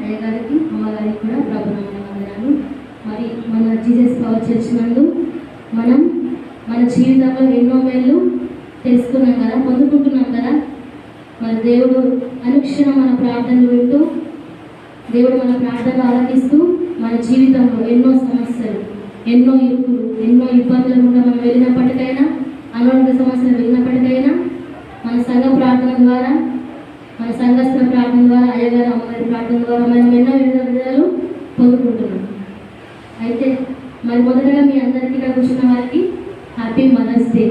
అయ్యగారికి అమ్మగారికి కూడా ప్రభునామమున వందనాలు. మరి మన జీసస్ పవర్ చర్చ్ నందు మనం మన జీవితంలో ఎన్నో మేళ్ళు తెలుసుకున్నాం కదా, పొందుకుంటున్నాం కదా. మరి దేవుడు అనుక్షణం మన ప్రార్థనలు వింటూ, దేవుడు మన ప్రార్థనలు ఆలకిస్తూ మన జీవితంలో ఎన్నో సమస్యలు, ఎన్నో ఇరుకులు, ఎన్నో ఇబ్బందులు గుండా మనం వెళ్ళినప్పటికైనా, అనారోగ్య సమస్యలు వెళ్ళినప్పటికైనా మన సంఘ ప్రార్థన ద్వారా, మన సంఘస్థల ప్రార్థన ద్వారా, అయ్యగారు అమ్మగారి ప్రార్థన ద్వారా మనం ఎన్నో విడుదలను పొందుకుంటున్నాం. అయితే మరి మొదటగా మీ అందరికీ ఇక్కడ కూర్చున్న వారికి హ్యాపీ మదర్స్ డే.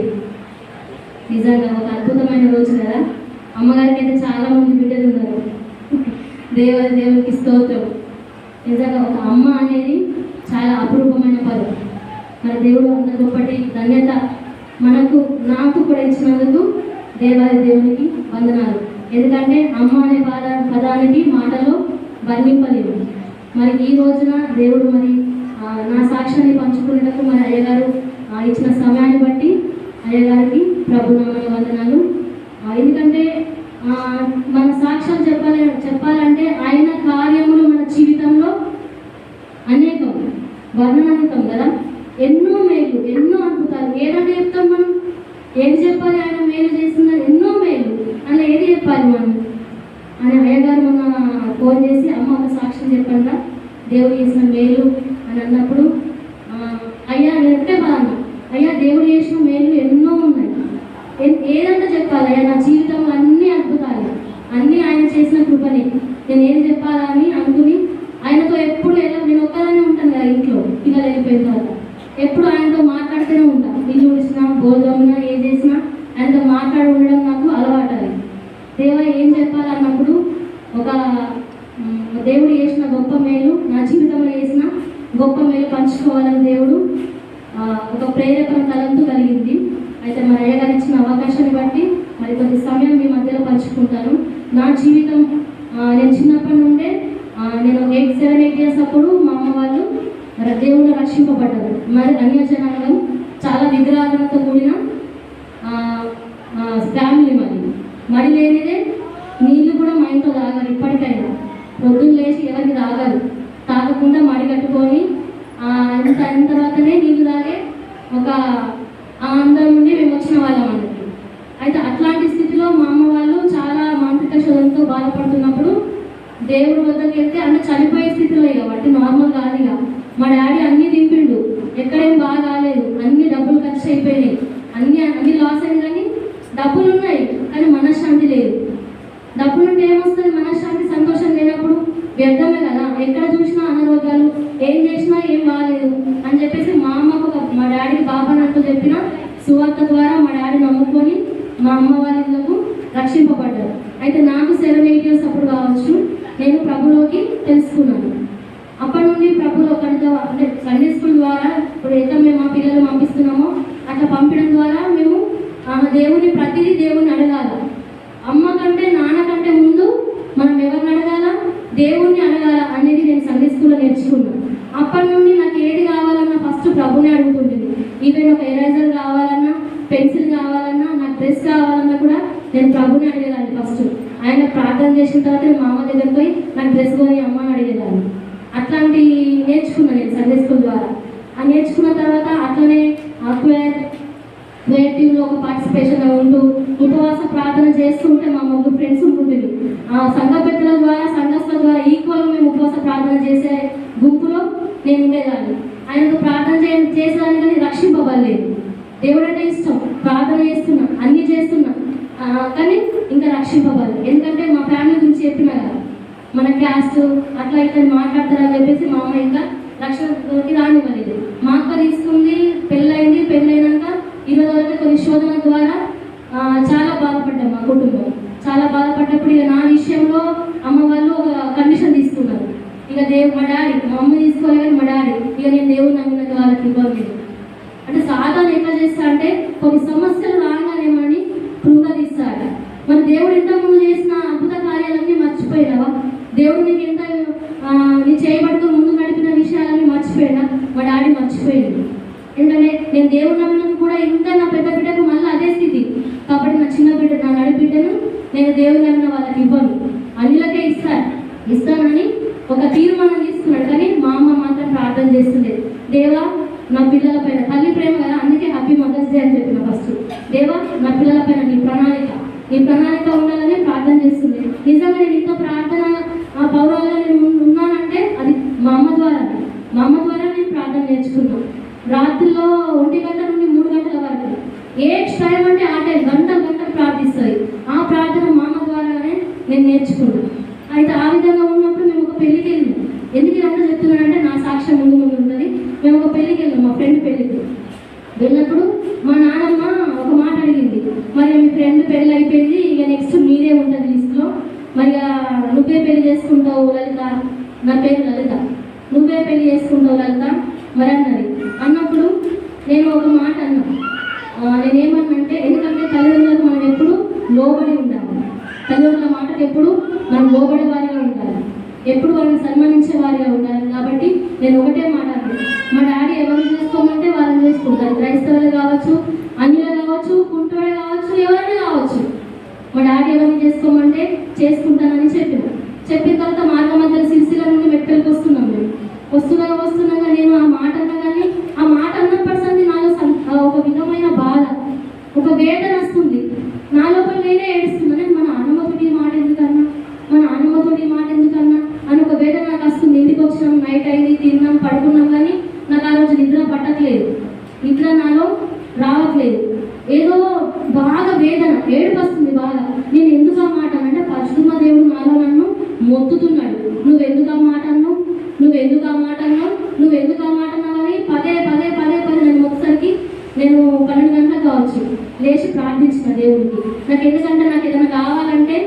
నిజంగా ఒక అద్భుతమైన రోజు కదా. అమ్మగారికి అయితే చాలా మంది బిడ్డలు ఉన్నారు. దేవునికి స్తోత్రం. నిజంగా ఒక అమ్మ అనేది చాలా అపురూపమైన పదం. మరి దేవుడు అంత గొప్పటి ధన్యత నాకు కూడా ఇచ్చినందుకు దేవునికి వందనాలు. ఎందుకంటే అమ్మ అనే పదానికి మాటలో వర్ణింపలేవు. మరి ఈ రోజున దేవుడు మరి నా సాక్ష్యాన్ని పంచుకునేటకు మరి అయ్యగారు ఇచ్చిన సమయాన్ని బట్టి అయ్యగారికి ప్రభునామమున వందనాలు. ఎందుకంటే మన సాక్ష్యం చెప్పాలంటే ఆయన కార్యములు మన జీవితంలో అనేకం, వర్ణనాతీతం కదా. ఎన్నో మేలు, ఎన్నో అద్భుతాలు. ఏదంటే చెప్తాం మనం? ఏది చెప్పాలి? ఆయన మేలు చేసిన ఎన్నో మేలు అలా ఏది చెప్పాలి మనం అని అయ్యగారు మొన్న ఫోన్ చేసి, అమ్మ ఒక సాక్ష్యం చెప్పండి దేవుడు చేసిన మేలు అని అన్నప్పుడు, అయ్యా నేను ఒకటే బాగా, అయ్యా దేవుడు చేసిన మేలు ఎన్నో ఉన్నాయి, ఏదంటే చెప్పాలి అయ్యా, నా జీవితంలో అన్ని అద్భుతాలు, అన్నీ ఆయన చేసిన కృపని నేను ఏం చెప్పాలా అని అనుకుని ఆయనతో ఎప్పుడు నేను ఒక్కదానే ఉంటాను కదా ఇంట్లో, పిల్లలు వెళ్ళిపోయిన తర్వాత ఎప్పుడు ఆయనతో మాట్లాడుతూనే ఉంటాను. ఇల్లు ఉడిచినా, గోధుమనా, ఏ చేసినా ఆయనతో మాట్లాడి ఉండడం నాకు అలవాటు. అది దేవా ఏం చెప్పాలన్నప్పుడు ఒక దేవుడు చేసిన గొప్ప మేలు, నా జీవితంలో చేసిన గొప్ప మేలు పంచుకోవాలని దేవుడు ఒక ప్రేరేపణ తలంతో కలిగింది. అయితే మరి అయ్యగారు ఇచ్చిన అవకాశాన్ని బట్టి మరి కొద్ది సమయం మీ మధ్యలో పంచుకుంటాను. నా జీవితం నేను చిన్నప్పటి నుండే నేను 7 years అప్పుడు మా అమ్మ వాళ్ళు దేవుళ్ళు రక్షింపబడ్డారు. మరి అన్యజనాంగం, చాలా విగ్రహాలతో కూడిన ఫ్యామిలీ. మడి లేనిదే నీళ్ళు కూడా మా ఇంట్లో తాగారు. ఇప్పటికైనా పొద్దున్న లేచి ఎవరికి తాగకుండా మడి కట్టుకొని అయిన తర్వాతనే నీళ్ళు తాగే ఒక అందరం నుండి మేము వచ్చిన వాళ్ళం అన్నట్టు. అయితే అట్లాంటి స్థితిలో మా అమ్మ వాళ్ళు చాలా మానసిక శోధనతో బాధపడుతున్నప్పుడు దేవుడి వద్దకు వెళ్తే అన్న చనిపోయే స్థితిలో కాబట్టి నార్మల్ కాదు. ఇక మా డాడీ అన్నీ దింపిండు, ఎక్కడేం బాగా కాలేదు, అన్ని డబ్బులు ఖర్చు అయిపోయినాయి, అన్ని లాస్ అయింది. కానీ డబ్బులు ఉన్నాయి కానీ మనశ్శాంతి లేదు. డబ్బులుంటే ఏమొస్తుంది? మనశ్శాంతి, సంతోషం లేనప్పుడు వ్యర్థమే కదా. ఎక్కడ చూసినా అనారోగ్యాలు, ఏం చేసినా ఏం బాగాలేదు అని చెప్పేసి మా అమ్మకు మా డాడీకి బాబా అంటూ చెప్పిన సువార్త ద్వారా మా డాడీ నమ్ముకొని మా అమ్మ వాళ్ళ ఇళ్ళకు రక్షింపబడ్డారు. అయితే నాకు 7-8 years అప్పుడు కావచ్చు, నేను ప్రభులోకి తెలుసుకున్నాను. అప్పటి నుండి ప్రభులో కనుక అంటే సండే స్కూల్ ద్వారా ఇప్పుడు ఎట్లా మేము మా పిల్లలు పంపిస్తున్నామో అట్లా పంపించడం ద్వారా మేము ప్రతిదీ దేవుని అడగాల. అమ్మ కంటే నాన్న కంటే ముందు మనం ఎవరిని అడగాల? దేవుణ్ణి అడగాల అనేది నేను సండే స్కూల్లో నేర్చుకున్నాను. అప్పటి నుండి నాకు ఏది కావాలన్నా ఫస్ట్ ప్రభుని అడుగుతుంటుంది. ఈవెన్ ఒక ఎరేజర్ కావాలన్నా, పెన్సిల్ కావాలన్నా, నాకు డ్రెస్ కావాలన్నా కూడా నేను ప్రభుని అడిగేదాన్ని. ఫస్ట్ ఆయన ప్రార్థన చేసిన తర్వాత మా అమ్మ దగ్గరికి పోయి నాకు డ్రెస్ కొని అమ్మని అడిగేదాన్ని. అట్లాంటి నేర్చుకున్నాను నేను సండే స్కూల్ ద్వారా. నేర్చుకున్న తర్వాత అట్లనే క్రియేటివ్లో ఒక పార్టిసిపేషన్ ఉంటూ ఉపవాస ప్రార్థన చేస్తుంటే మా 3 friends ఉంటుంటుంది. సంఘ పెద్దల ద్వారా, సంఘస్థల ద్వారా ఈక్వల్గా మేము ఉపవాస ప్రార్థన చేసే గుంపులో నేను ఉండేదాన్ని. ఆయనకు ప్రార్థన చేసేదాన్ని కానీ రక్షింపబడలేదు. దేవుడు అంటే ఇష్టం, ప్రార్థన చేస్తున్నా, అన్నీ చేస్తున్నా, కానీ ఇంకా రక్షింపబడలేదు. ఎందుకంటే మా ఫ్యామిలీ గురించి చెప్పినా కదా, మన క్యాస్ట్ అట్లా ఇట్లా మాట్లాడతారని చెప్పేసి మా అమ్మ ఇంకా రక్షణకి రానివ్వలేదు. మా అక్క తీసుకుంది, పెళ్ళైంది. పెళ్ళైనాక 20 వరకు కొన్ని శోధన ద్వారా చాలా బాధపడ్డాం. మా కుటుంబం చాలా బాధపడ్డప్పుడు ఇక నా విషయంలో అమ్మ వాళ్ళు ఒక కండిషన్ తీసుకున్నారు. ఇక మా డాడీ, మా అమ్మ తీసుకోవాలి కానీ మా డాడీ ఇక నేను దేవుడు నమ్మినట్టు వాళ్ళకి ఇవ్వలేదు. అంటే సాధారణ ఎట్లా చేస్తా అంటే కొన్ని సమస్యలు రాగానేమని ప్రూవ్గా తీస్తాడ. మన దేవుడు ఇంతకుముందు చేసిన అద్భుత కార్యాలన్నీ మర్చిపోయినావా? దేవుడు నీకు ఎంత నీ చేయబడుకుని ముందు నడిపిన విషయాలన్నీ మర్చిపోయినా? మా డాడీ మర్చిపోయింది. ఎందుకంటే నేను దేవుడు నమ్మినప్పుడు కూడా ఇంకా నా పెద్ద బిడ్డకు మళ్ళీ అదే స్థితి. కాబట్టి నా చిన్న బిడ్డ, నా నడి బిడ్డను నేను దేవుడు నమ్మిన వాళ్ళకి ఇవ్వను, అన్నిలకే ఇస్తానని ఒక తీర్మానం తీసుకున్నాడు. కానీ మా అమ్మ మాత్రం ప్రార్థన చేస్తుండేది, దేవా నా పిల్లల పైన, తల్లి ప్రేమ కదా అందుకే హ్యాపీ మదర్స్ డే అని చెప్పిన ఫస్ట్, దేవా నా పిల్లల పైన నీ ప్రణాళిక ఉండాలని ప్రార్థన చేస్తుంది. నిజంగా నేను ఇంత ప్రార్థన ఆ పౌరాల్లో నేను ఉన్నానంటే అది మా అమ్మ ద్వారా నేను ప్రార్థన నేర్చుకున్నాను. రాత్రిలో 1 గంట నుండి 3 గంటల వరకు ఏ టైం అంటే ఆ టైం గంటలు ప్రార్థిస్తుంది. ఆ ప్రార్థన మా అమ్మ ద్వారానే నేను నేర్చుకున్నాను. అయితే ఆ విధంగా ఉన్నప్పుడు మేము ఒక పెళ్ళికి వెళ్ళాం. ఎందుకు ఇదంతా చెప్తున్నానంటే నా సాక్ష్యం ముందు ఉంటుంది. మేము ఒక పెళ్ళికి వెళ్ళాం, మా ఫ్రెండ్ పెళ్ళికి వెళ్ళినప్పుడు మా నాన్నమ్మ ఒక మాట అడిగింది, మరి మీ ఫ్రెండ్ పెళ్ళి అయిపోయింది, ఇక నెక్స్ట్ మీరే ఉంటుంది లిస్ట్లో, మరి నువ్వే పెళ్లి చేసుకుంటావు లలిత, నా పేరు లలిత, నువ్వే పెళ్లి చేసుకుంటావు లలిత మరి అన్నప్పుడు నేను ఒక మాట అన్నా. నేనేమన్నంటే, ఎందుకంటే తల్లిదండ్రులకు మనం ఎప్పుడు లోబడి ఉండాలి, తల్లిదండ్రుల మాటకు ఎప్పుడు మనం లోబడే వారిగా ఉండాలి, ఎప్పుడు వాళ్ళని సన్మానించే వారిగా ఉండాలి. కాబట్టి నేను ఒకటే మాట అన్నాను, మా డాడీ ఎవరు చేసుకోమంటే వాళ్ళని చేసుకుంటారు, క్రైస్తవులు కావచ్చు, అన్యులు కావచ్చు, కుంటోడే కావచ్చు, ఎవరైనా కావచ్చు, మా డాడీ ఎవరిని చేసుకోమంటే చేసుకుంటానని చెప్పిన తర్వాత మార్గ మధ్యలో సిరిసిల్ల నుండి మెట్టెలకు వస్తున్నాం. మేము వస్తున్నాగా నేను ఆ మాట అన్నా, కానీ ఆ మాట అన్నప్పటిసంది నాలో ఒక విధమైన బాధ, ఒక వేదన వస్తుంది. నా లోపల నేనే ఏడుస్తున్నాను. మన నాన్నమ్మతోటి మాట ఎందుకన్నా అని ఒక వేదన నాకు వస్తుంది. ఇంటికి వచ్చినాం, నైట్ అయింది, తిన్నాం, పడుకున్నాం, కానీ నాకు ఆ రోజు నిద్ర పట్టట్లేదు, నిద్ర నాలో రావట్లేదు. ఏదో బాగా వేదన, ఏడుపు వస్తుంది బాగా. నేను ఎందుకు ఆ మాట అంటే పరిశుద్ధ దేవుడు నాలో నన్ను మొత్తుతున్నాడు, నువ్వెందుకు ఆ మాట అన్నావు అని పదే నేను మొత్తసరికి నేను 12 గంటలకు కావచ్చు లేచి ప్రార్థించిన దేవుడికి. నాకు ఏదైనా కావాలంటే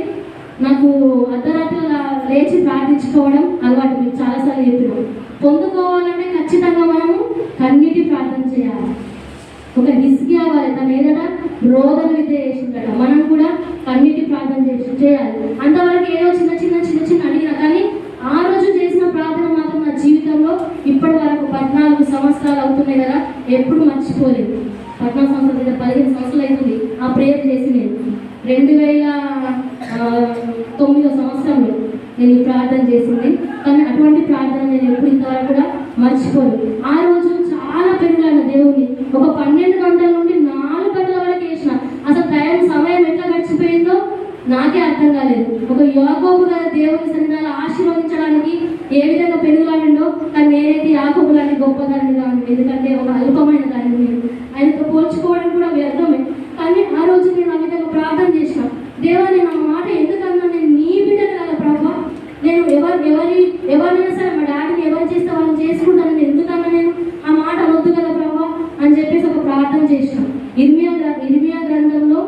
నాకు అర్ధరాత్రి లేచి ప్రార్థించుకోవడం అలవాటు. మీకు చాలాసార్లు చెప్పినాం, పొందుకోవాలంటే ఖచ్చితంగా మనము కన్నీటి ప్రార్థన చేయాలి. ఒక హిస్కియా అవ్వాలి, తను ఏదైనా రోదన విద్య చేసిందట, మనం కూడా కన్నీటి ప్రార్థన చేయాలి. అంతవరకు ఏదో చిన్న అడిగిన, కానీ ఆ రోజు చేసిన ప్రార్థన మాత్రం నా జీవితంలో ఇప్పటి వరకు 14 సంవత్సరాలు అవుతున్నాయి కదా, ఎప్పుడు మర్చిపోలేదు. 14 సంవత్సరాలు 15 సంవత్సరాలు అవుతుంది ఆ ప్రేయర్ చేసి. నేను 2009 సంవత్సరంలో నేను ఈ ప్రార్థన చేసింది, కానీ అటువంటి ప్రార్థన నేను ఎప్పుడు ఇంతవరకు కూడా మర్చిపోలేదు. ఆ రోజు చాలా పెరుగులాడిన దేవుణ్ణి ఒక 12 గంటల నుండి 4 గంటల వరకు వేసిన. అసలు సమయం ఎట్లా గడిచిపోయిందో నాకే అర్థం కాలేదు. ఒక యాకోబు గారి దేవుని సన్నిధానాలు ఆశీర్వదించడానికి ఏ విధంగా పెరుగులాడిండో, కానీ నేనైతే యాకోబు లాంటి గొప్పదాన్ని కాదు, ఎందుకంటే ఒక అల్పమైన దాన్ని నేను ఆయనతో పోల్చుకోవడం కూడా వ్యర్థమే. కానీ ఆ రోజు నేను ఆ విధంగా ప్రార్థన చేసిన, దేవా నేను ఆ మాట ఎందుకన్నా, నేను నీ బిడ్డను కదా ప్రభా, నేను ఎవరినైనా సరే మా డాడీని ఎవరు చేస్తే వాళ్ళని చేసుకుంటానని ఎందుకన్నా నేను ఆ మాట వద్దు కదా ప్రభా అని చెప్పేసి ఒక ప్రార్థన చేసిన. ఇర్మియా గ్రంథంలో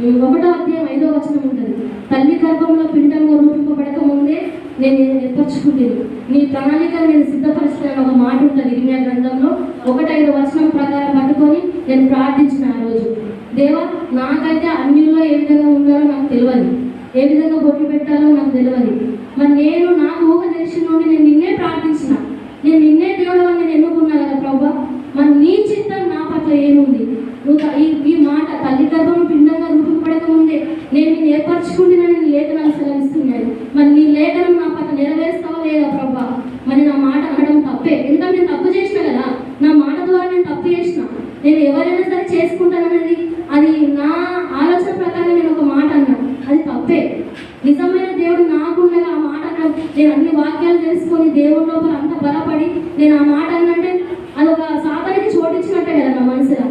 1వ అధ్యాయం 5వ వచనం ఉంటుంది, తల్లి గర్భంలో పిండంగా రూపింపబడక ముందే నేను ఏర్పరచుకుంటాను, నీ ప్రణాళికను నేను సిద్ధపరుస్తానని ఒక మాట ఉంటుంది. ఇర్మియా గ్రంథంలో 1:5 వచనం ప్రకారం పట్టుకొని నేను ప్రార్థించిన ఆ రోజు, దేవా నాకైతే అన్యుల్లో ఏ విధంగా ఉండాలో నాకు తెలియదు, ఏ విధంగా బొట్లు పెట్టాలో నాకు తెలియదు. మరి నేను నాకు ఊహ తెలిసిన నుండి నేను నిన్నే ప్రార్థించిన, నేను నిన్నే దేవుడు అని నేను ఎన్నుకున్నా కదా ప్రభా, మరి నీ చిత్తం నా పట్ల ఏముంది? నువ్వు ఈ మాట తల్లి గర్భం పిండంగా రూపపడక ముందే నేను నిన్ను ఏర్పరచుకుంటున్నాను, నీ లేఖనాలు సెలవిస్తున్నాను. మరి నీ లేఖనం నా పట్ల నెరవేరుస్తావా లేదా ప్రభా? మరి నా మాట అనడం తప్పే, ఎందుకంటే నేను తప్పు చేసిన కదా, నా మాట ద్వారా నేను తప్పు చేసిన. నేను ఎవరైనా సరే చేసుకుంటానన్నది అది నా ఆలోచన ప్రకారం నేను ఒక మాట అన్నా, అది తప్పే. నిజమైన దేవుడు నాకుండగా ఆ మాట అన్నా, నేను అన్ని వాక్యాలు తెలుసుకొని దేవుడి లోపల అంత బలపడి నేను ఆ మాట అన్నంటే అదొక సాతానికి చోటిచ్చినట్టే కదా నా మనసులో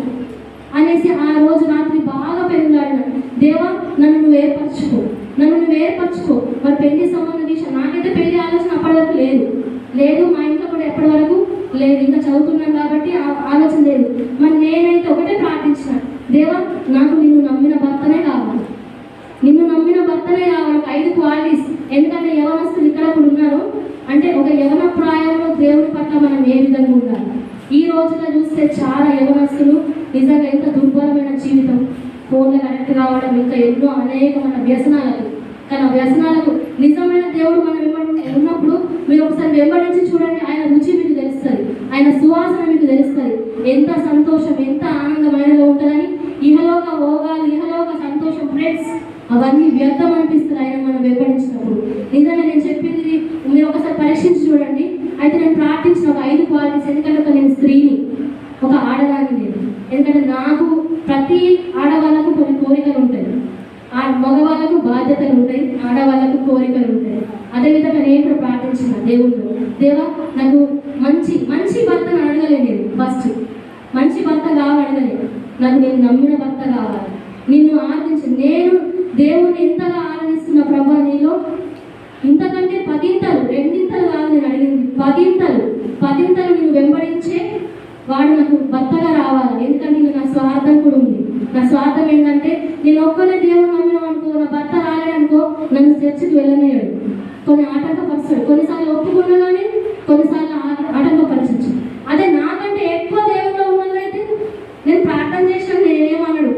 అనేసి ఆ రోజు రాత్రి బాగా పెరుగులాడినాను. దేవా నన్ను నువ్వు ఏర్పరచుకో. మరి పెళ్లి సంబంధం విషయం నాకైతే పెళ్లి ఆలోచన అప్పటి వరకు లేదు, మా ఇంట్లో కూడా ఎప్పటి వరకు లేదు, ఇంకా చదువుతున్నాను కాబట్టి ఆలోచన లేదు. మరి నేనైతే ఒకటే ప్రార్థించిన, దేవా నాకు నిన్ను నమ్మిన భర్తనే కావాలి, ఒక 5 క్వాలిటీస్. ఎందుకంటే యవనస్తులు ఇక్కడ కూడా ఉన్నారు అంటే ఒక యవన ప్రాయంలో దేవుని పట్ల మనం ఏ విధంగా ఉండాలి. ఈ రోజున చూస్తే చాలా యవనస్తులు నిజంగా ఎంత దుర్బలమైన జీవితం, ఫోన్లో కనెక్ట్ కావడం, ఇంకా ఎన్నో అనేకమైన వ్యసనాలకు. కానీ ఆ వ్యసనాలకు నిజమైన దేవుడు మనం ఉన్నప్పుడు మీరు ఒకసారి వెంబడించి చూడండి, ఆయన రుచి మీకు తెలుస్తుంది, ఆయన సువాసన మీకు తెలుస్తుంది, ఎంత సంతోషం ఎంత ఆనందమైనగా ఉంటుందని. ఇహలోక భోగాలు, ఇహలోక సంతోషం, ఫ్రెండ్స్ అవన్నీ వ్యర్థం అనిపిస్తుంది ఆయన మనం వెంబడించినప్పుడు. నిజంగా నేను చెప్పింది మీరు ఒకసారి దేవుడు, దేవా నాకు మంచి మంచి భర్తను అడగలేదు. నేను ఫస్ట్ మంచి భర్త కావాలి అడగలేదు. నాకు నేను నమ్మిన భర్త కావాలి, నిన్ను ఆరాధించి నేను దేవుని ఎంతగా ఆరాధిస్తున్న ప్రభా, నీలో ఇంతకంటే 10 ఇంతలు 2 ఇంతలు కాదు నేను అడిగింది, 10 ఇంతలు నేను వెంబడించే వాడు నాకు భర్తగా రావాలి. ఎందుకంటే నా స్వార్థం కూడా ఉంది. నా స్వార్థం ఏంటంటే నేను ఒక్కనే దేవుని నమ్మినాం అనుకో, నా భర్త రాలేదనుకో నన్ను చర్చికి వెళ్ళనేయాడు, కొన్ని ఆటంకపరుస్తాడు. కొన్నిసార్లు ఒప్పుకున్నా కానీ కొన్నిసార్లు ఆటంకపరచచ్చు. అదే నాకంటే ఎక్కువ దేవుల్లో ఉన్నట్లయితే నేను ప్రార్థన చేసినా నేనేమన్నాడు,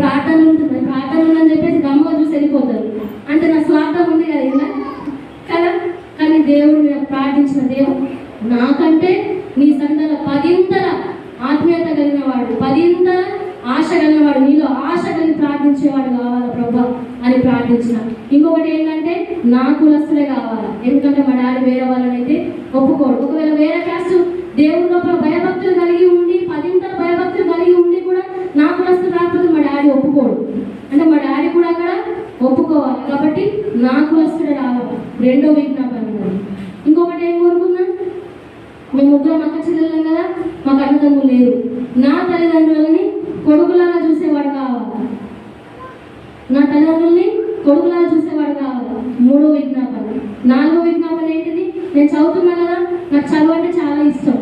ప్రార్థన ఉంటుంది, ప్రార్థన ఉందని చెప్పేసి గమ్మగా చూసి వెళ్ళిపోతారు. అంటే నా స్వార్థం ఉంది కదా ఇలా కదా. కానీ దేవుడు ప్రార్థించిన దేవుడు నాకంటే నీ సందల 10 ఇంతల ఆత్మీయత కలిగిన వాడు, 10 ఇంతల ఆశ కలిగిన వాడు, నీలో ఆశ కలిగి ప్రార్థించేవాడు కావాలా ప్రభా అని ప్రార్థించిన. ఇంకొకటి ఏంటంటే నా కులస్తులే కావాలా. ఎందుకంటే మా డాడీ వేరే వాళ్ళనైతే ఒప్పుకోడు. ఒకవేళ వేరే క్యాస్ట్ దేవుని లోపల భయభక్తులు కలిగి ఉండి 10 ఇంతల భయభక్తులు కలిగి ఉండి కూడా నా కులస్తులు రాకపోతే మా డాడీ ఒప్పుకోడు. అంటే మా డాడీ కూడా అక్కడ ఒప్పుకోవాలి. కాబట్టి నా కులస్తుడే రావాలి. రెండో విజ్ఞాపన. ఇంకొకటి ఏం కోరుకున్నా, మేము ముగ్గురం అక్క చెల్లెళ్ళం కదా, మాకు అన్నదమ్ములు లేరు. నా తల్లిదండ్రులని కొడుకులాగా చూసేవాడు కావాలి. నా తల్లిదండ్రుల్ని కొడుకులాగా చూసేవాడు కావాలి. 3వ విజ్ఞాపన. 4వ విజ్ఞాపన ఏంటిది, నేను చదువుతున్నా కదా, నాకు చదువు అంటే చాలా ఇష్టం.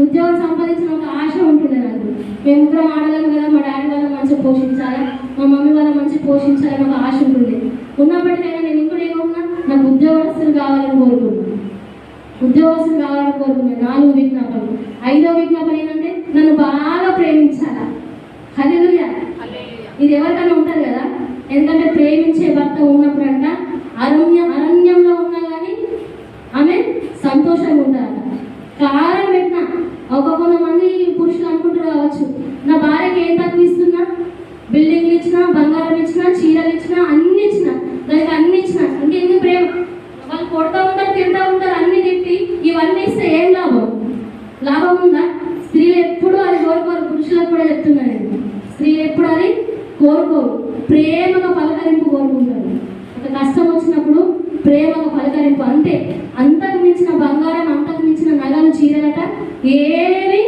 ఉద్యోగం సంపాదించిన ఒక ఆశ ఉంటుంది నాకు. మేము ముగ్గురం ఆడలేము కదా, మా డాడీ వాళ్ళ మంచిగా పోషించాలి, మా మమ్మీ వాళ్ళ మంచిగా పోషించాలని ఒక ఆశ ఉంటుంది. ఉన్నప్పటికైనా నేను ఇంకోటి ఏమన్నా, నాకు ఉద్యోగస్తులు కావాలని కోరుకున్నాను. 4వ విజ్ఞాపన. 5వ విజ్ఞాపన ఏంటంటే నన్ను బాగా ప్రేమించాలా. హల్లెలూయా. ఇది ఎవరికైనా ఉంటుంది కదా. ఎందుకంటే ప్రేమించే భర్త ఉన్నప్పుడంట అరణ్యంలో ఉన్నా కానీ ఆమె సంతోషంగా ఉంటారట. కారం పెట్టినా కొంతమంది పురుషులు అనుకుంటారు కావచ్చు, నా భార్యకి ఏం తక్కువ ఇస్తున్నా, బిల్డింగ్లు ఇచ్చినా, బంగారం ఇచ్చినా, చీరలు ఇచ్చినా, అన్ని ఇచ్చినా, దానికి అన్ని ఇచ్చినా, ఇంకెందుకు ప్రేమ. వాళ్ళు కొడతా ఉంటారు, తింటా ఉంటారు, అన్ని తిట్టి ఇవన్నీ ఇస్తే ఏం లాభం ఉందా? స్త్రీలు ఎప్పుడు అది కోరుకోరు. పురుషులకు కూడా చెప్తున్నాను, స్త్రీలు ఎప్పుడు అది కోరుకోరు. ప్రేమగా పలకరింపు కోరుకుంటారు. ఒక కష్టం వచ్చినప్పుడు ప్రేమగా పలకరింపు, అంతే. అంతకు మించిన బంగారం, అంతకు మించిన నగలు, చీరలట ఏవి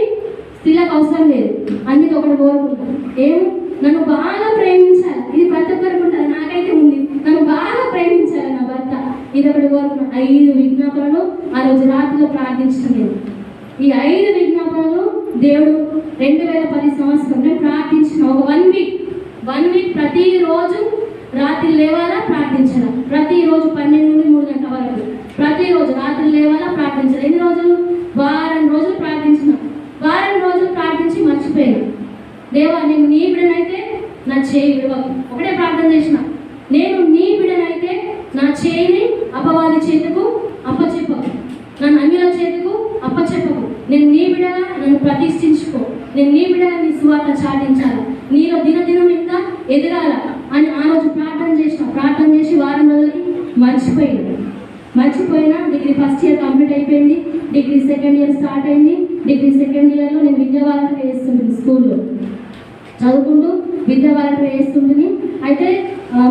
స్త్రీలకు అవసరం లేదు. అందుకే ఒకటి కోరుకుంటారు, నన్ను బాగా ప్రేమించాలి. ఇది ప్రతి ఒక్కరికి ఉంటుంది, నాకైతే ఉంది. నన్ను బాగా ప్రేమించాలి నా భర్త. ఇది ఒకటి కోరుకున్నాను. 5 విజ్ఞాపనలు ఆ రోజు రాత్రిలో ప్రార్థించాను. ఈ 5 విజ్ఞాపనలు దేవుడు 2010 సంవత్సరం నేను ప్రార్థించిన. ఒక 1 వీక్ ప్రతిరోజు రాత్రి లేవాలా, ప్రార్థించాలా. ప్రతిరోజు 12 నుండి 3 గంటల వరకు ప్రతిరోజు రాత్రి లేవాలా, ప్రార్థించాలి. ఎన్ని రోజులు? వారం రోజులు ప్రార్థించిన. వారం రోజులు ప్రార్థించి మర్చిపోయాను. దేవా, నేను నీ బిడ్డనైతే నా చేయి విడవకు. ఒకటే ప్రార్థన చేసిన, నేను నీ బిడ్డనైతే నా చేయిని అపవాది చేతుకు అప్పచెప్పకు, నన్ను అన్యుల చేతుకు అప్పచెప్పకు. నేను నీ బిడ్డగా నన్ను ప్రతిష్ఠించుకో. నేను నీ బిడ్డగా నీ సువార్త చాటించాలి, నీలో దినదినం ఇంకా ఎదగాల అని ఆ రోజు ప్రార్థన చేసిన. ప్రార్థన చేసి వారం రోజులకి మర్చిపోయినా డిగ్రీ ఫస్ట్ ఇయర్ కంప్లీట్ అయిపోయింది. డిగ్రీ సెకండ్ ఇయర్ స్టార్ట్ అయింది. డిగ్రీ సెకండ్ ఇయర్లో నేను విద్యావారికి వేస్తుంటుంది, స్కూల్లో చదువుకుంటూ విద్యావారికి వేస్తుంటుంది. అయితే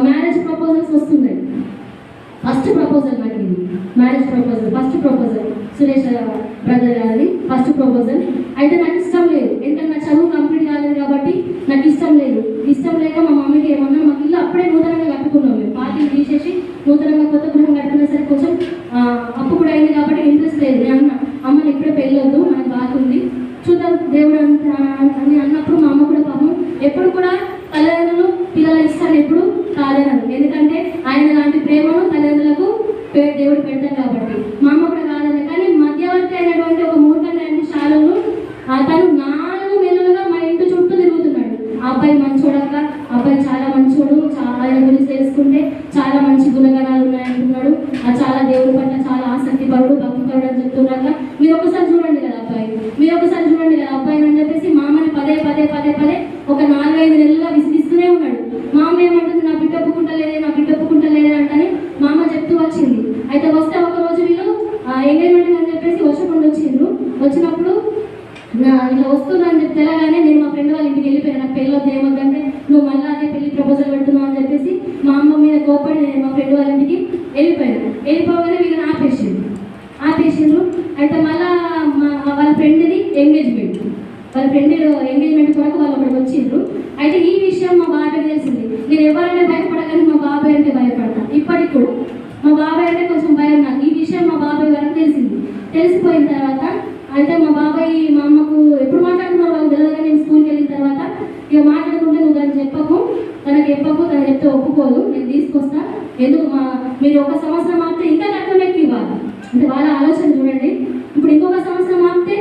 మ్యారేజ్ ప్రపోజల్స్ వస్తున్నాయి. ఫస్ట్ ప్రపోజల్ నాకు ఇది marriage proposal, first proposal Suresh brother గారిది ఫస్ట్ ప్రపోజల్. అయితే నాకు ఇష్టం లేదు, ఎందుకంటే నా చదువు కంప్లీట్ కాలేదు కాబట్టి నాకు ఇష్టం లేక మా మమ్మీకి ఏమన్నా, మాకు ఇల్లు అప్పుడే నూతనంగా కట్టుకున్నాం. మేము పార్టీని తీసేసి నూతనంగా కొత్త గృహం కట్టుకునే సరే కొంచెం అప్పు కూడా అయింది కాబట్టి ఇంట్రెస్ట్ లేదు. నేను అన్న, అమ్మని ఇప్పుడే పెళ్ళొద్దు, మనకు బాగుంది, చూద్దాం దేవుడు అని అన్నప్పుడు మా అమ్మ కూడా పాపం ఎప్పుడు కూడా తల్లిదండ్రులు పిల్లల ఇష్టాన్ని ఎప్పుడు కాదనరు. ఎందుకంటే ఆయన లాంటి ప్రేమను తల్లిదండ్రులకు దేవుడు పెడతారు కాబట్టి. మా అమ్మ కూడా కాదన్నారు. కానీ మధ్యవర్తి అయినటువంటి ఒక మూర్ఖండి శాలను తను 4 నెలలుగా మా ఇంటి చుట్టూ తిరుగుతున్నాడు. ఆ అబ్బాయి మంచోడక, అబ్బాయి చాలా మంచోడు, ఆయన గురించి తెలుసుకుంటే చాలా మంచి గుణగణాలు ఉన్నాయంటున్నాడు, చాలా దేవుడి పట్ల చాలా ఆసక్తి పరుడు, భక్తి పరుడు అని చెప్తున్నాక మీరు ఒకసారి చూడండి కదా అబ్బాయి అని చెప్పేసి మా అమ్మని పదే ఒక 4-5 నెలలుగా విసిగిస్తూనే ఉన్నాడు. మా అమ్మ ఏమంటుంది, నా బిడ్డ ఒప్పుకుంటలేదే అంటని మా అమ్మ చెప్తూ వచ్చింది. అయితే వస్తే ఒక రోజు వీళ్ళు ఎంగేజ్మెంట్ అని చెప్పేసి వచ్చినప్పుడు ఇట్లా వస్తున్నా అని చెప్పి తెలగానే నేను మా ఫ్రెండ్ వాళ్ళ ఇంటికి వెళ్ళిపోయాను. నాకు పెళ్ళొద్దు, ఏమొద్దంటే నువ్వు మళ్ళీ అదే పెళ్లి ప్రపోజల్ పెడుతున్నావు అని చెప్పేసి మా అమ్మ మీద కోపడి నేను మా ఫ్రెండ్ వాళ్ళ ఇంటికి వెళ్ళిపోయాను. వెళ్ళిపోగానే వీళ్ళని ఆపేసిండ్రు. అయితే మళ్ళా వాళ్ళ ఫ్రెండ్ది ఎంగేజ్మెంట్, వాళ్ళ ఫ్రెండ్ ఎంగేజ్మెంట్ కొరకు వాళ్ళు అక్కడికి వచ్చిండ్రు. అయితే ఈ విషయం మా బాబాయ్ తెలిసింది. నేను ఎవరంటే భయపడగానే మా బాబాయ్ అంటే భయపడతాను. ఇప్పటికి కూడా మా బాబాయ్ అంటే కొంచెం భయం నాకు. ఈ విషయం మా బాబాయ్ వరకు తెలిసింది. తెలిసిపోయిన తర్వాత అయితే మా బాబాయ్ మా అమ్మకు ఎప్పుడు మాట్లాడుతున్నారు వాళ్ళు తెలియదుగా. నేను స్కూల్కి వెళ్ళిన తర్వాత ఇక మాట్లాడుకుంటే నువ్వు దాన్ని చెప్పకు, తనకు చెప్తే ఒప్పుకోదు, నేను తీసుకొస్తా, ఎందుకు మీరు 1 సంవత్సరం ఆపితే ఇంకా కట్నం ఎక్కువ ఇవ్వాలి అంటే వాళ్ళ ఆలోచన చూడండి. ఇప్పుడు ఇంకొక సంవత్సరం ఆపితే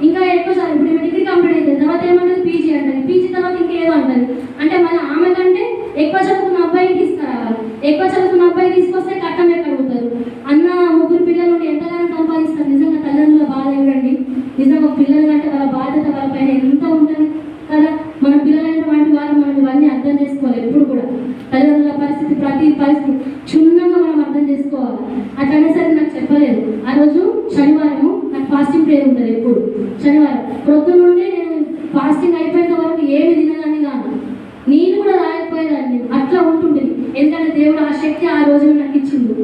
ఇంకా ఎక్కువ ఇప్పుడు డిగ్రీ కంప్లీట్ అవుతుంది, తర్వాత ఏమంటుంది పీజీ అంటుంది, పీజీ తర్వాత ఇంకేదో అంటుంది. అంటే మళ్ళీ ఆమె కంటే ఎక్కువ చదువుకున్న అబ్బాయిని తీసుకురావాలి. ఎక్కువ చదువుకున్న అబ్బాయి తీసుకొస్తే కట్నం ఎక్కడ అడుగుతారు. అన్న 3 పిల్లలు ఎంతగానో సంపాదిస్తారు. నిజంగా తల్లిదండ్రుల బాధ చూడండి. నిజంగా పిల్లల కంటే వాళ్ళ బాధ్యత వాళ్ళ పైన ఎంత ఉంటుంది కదా. మన పిల్లలైనటువంటి వారు మనం ఇవన్నీ అర్థం చేసుకోవాలి. ఎప్పుడు కూడా తల్లిదండ్రుల పరిస్థితి ప్రతి పరిస్థితి క్షుణ్ణంగా మనం అర్థం చేసుకోవాలి. అట్లనే సరే నాకు చెప్పలేదు. ఆ రోజు శనివారము నాకు ఫాస్టింగ్ ప్రేయర్ ఉంటుంది. ఎప్పుడు శనివారం ప్రొద్దున నుండి నేను ఫాస్టింగ్ అయిపోయేంత వరకు ఏమి తినదని కాదు, నేను కూడా రాయకపోయేదాన్ని. అట్లా ఉంటుండేది. ఎందుకంటే దేవుడు ఆ శక్తి ఆ రోజు నాకు ఇచ్చిండు.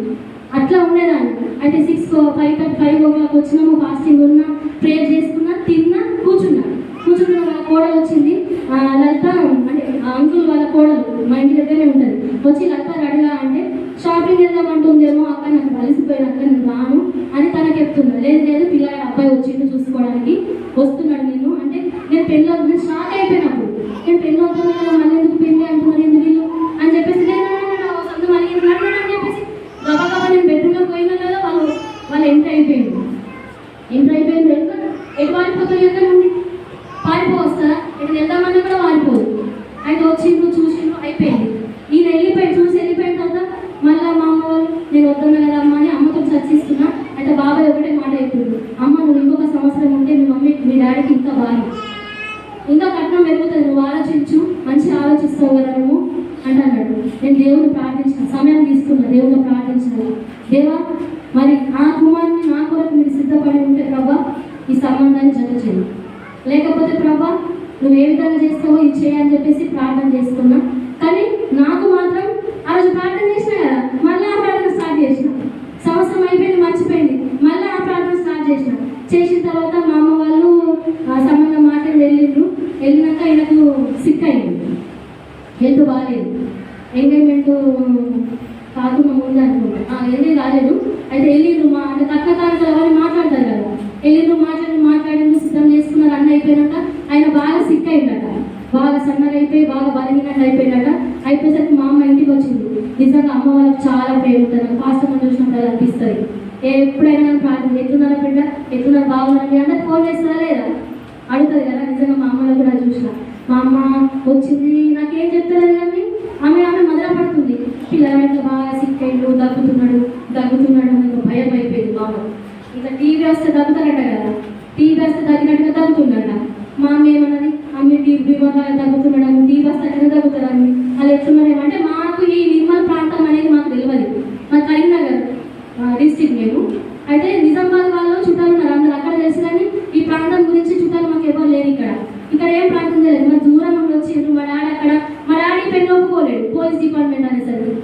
అట్లా ఉండేదాన్ని. అయితే 5 o'clock వచ్చినాము, ఫాస్టింగ్ ఉన్నా, ప్రేయర్ చేసుకున్నా, తిన్నా, కూర్చున్న వాళ్ళ కోడలు వచ్చింది. లలిత అంటే అంకుల్ వాళ్ళ కోడలు మా ఇంటి దగ్గరనే ఉంటుంది. వచ్చి లలిత రెడీగా అంటే షాపింగ్ వెళ్దామంటుందేమో అక్క, నాకు కలిసిపోయినాక నేను రాను అని తనకు చెప్తున్నా. లేదు పిల్లల అబ్బాయి వచ్చిండు చూసుకోవడానికి వస్తున్నాడు నేను అంటే నేను పెళ్ళి అవుతుంది షాక్ అయిపోయినప్పుడు. నేను పెళ్ళి అవుతున్నా కదా, మళ్ళీ ఎందుకు పెళ్ళి అంటున్నారు ఎందుకు వీళ్ళు అని చెప్పేసి సొంత మళ్ళీ అని చెప్పేసి గబగబా నేను బెడ్రూమ్లో పోయినా కదా వాళ్ళు ఎంటర్ అయిపోయింది. ఎటు వారిపోతుంది ఎక్కడ నుండి పారిపోవస్తారా, ఎటు వెళ్దామన్నా కూడా వారిపోదు. అయితే వచ్చిండ్రు చూసిండ్రు అయిపోయింది. ఈయన చూసి వెళ్ళిపోయిన తర్వాత మళ్ళీ మా అమ్మ వాళ్ళు నేను వద్దన్నా కదా అమ్మ అని అమ్మతో చర్చిస్తున్నా. అయితే బాబాయ్ ఒకటే మాట అయిపోయింది, అమ్మ నువ్వు ఇంకొక సంవత్సరం ఉంటే మీ డాడీకి ఇంకా భారీ, ఇంకా కట్నం పెరుగుతుంది, నువ్వు ఆలోచించు, మంచి ఆలోచిస్తావు కదా నువ్వు అంటే అన్నాడు. నేను దేవుని ప్రార్థించిన సమయం తీసుకున్నా, దేవుని ప్రార్థించాను. దేవా మరి ఆ కుమారుని నా కొరకు మీరు సిద్ధపడి ఉంటే ప్రభా ఈ సంబంధాన్ని జత చేయి, లేకపోతే ప్రభా నువ్వు ఏ విధంగా చేస్తావో ఇది చేయని చెప్పేసి ప్రార్థన చేసుకున్నా. కానీ నాకు మాత్రం ఆ రోజు ప్రార్థన చేసినా కదా, మళ్ళీ ఆ ప్రార్థన స్టార్ట్ చేసిన. సంవత్సరం అయిపోయింది, మర్చిపోయింది, మళ్ళీ ఆ ప్రార్థన స్టార్ట్ చేసిన తర్వాత మా అమ్మ వాళ్ళు సంబంధం మాట్లాడి వెళ్ళినాక ఈయనకు సిక్ అయింది, హెల్త్ బాగాలేదు. ఎంగేజ్మెంట్ కాకుండా ముందు అనుకుంటా వెళ్ళి రాలేదు. అయితే వెళ్ళిండ్రు అంటే కట్నకారులు ఎవరైనా మాట్లాడతారు కదా, వెళ్ళిండ్రు మాట్లాడిండ్రు సిద్ధం చేసుకున్నారు. అన్న అయిపోయినాక ఆయన బాగా సిక్ అయిందట, బాగా సన్నగా అయిపోయి బాగా బలిగినట్టు అయిపోయిందట. అయిపోయేసరికి మా అమ్మ ఇంటికి వచ్చింది. నిజంగా అమ్మ వాళ్ళకి చాలా ప్రేమ ఉంటుంది. నాకు పాస్టర్ చూసినప్పుడు అది అనిపిస్తుంది. ఎప్పుడైనా ప్రార్థన ఎట్లున్నారా బిడ్డ, ఎట్లున్నారు బాగున్నారని అంటే ఫోన్ చేస్తారా లేదా అడుగుతుంది కదా. నిజంగా మా అమ్మలో కూడా చూసిన. మా అమ్మ వచ్చింది, నాకేం చెప్తారు కానీ ఆమె మొదల పడుతుంది. పిల్లలు బాగా సిక్ అయ్యిండు, దగ్గుతున్నాడు అని భయం అయిపోయింది. బాగా ఇంకా టీవీ వస్తే దగ్గుతారట కదా, టీవీ వస్తే తగ్గినట్టుగా తగ్గుతుందట. మా అమ్మ ఏమన్నది, అమ్మ టీవీ తగ్గుతున్నాడు, టీవీ వస్తే అట్లా తగ్గుతారని వాళ్ళు ఎట్లున్నారేమంటే మాకు ఈ నిర్మల్ ప్రాంతం అనేది మాకు తెలియదు. మాకు కరీంనగర్ డిస్ట్రిక్ట్ మేము. అయితే నిజామాబాద్ వాళ్ళు చుట్టాలు ఉన్నారు, అందరూ అక్కడ తెలుసు. కానీ ఈ ప్రాంతం గురించి చుట్టాలు మాకు ఎవరు లేరు. ఇక్కడ ఏం ప్రాంతం తెలియదు. మా దూరం నుండి వచ్చిండ్రు. మా డాడీ పెళ్లి ఒప్పుకోలేడు పోలీస్ డిపార్ట్మెంట్ అనేసరికి.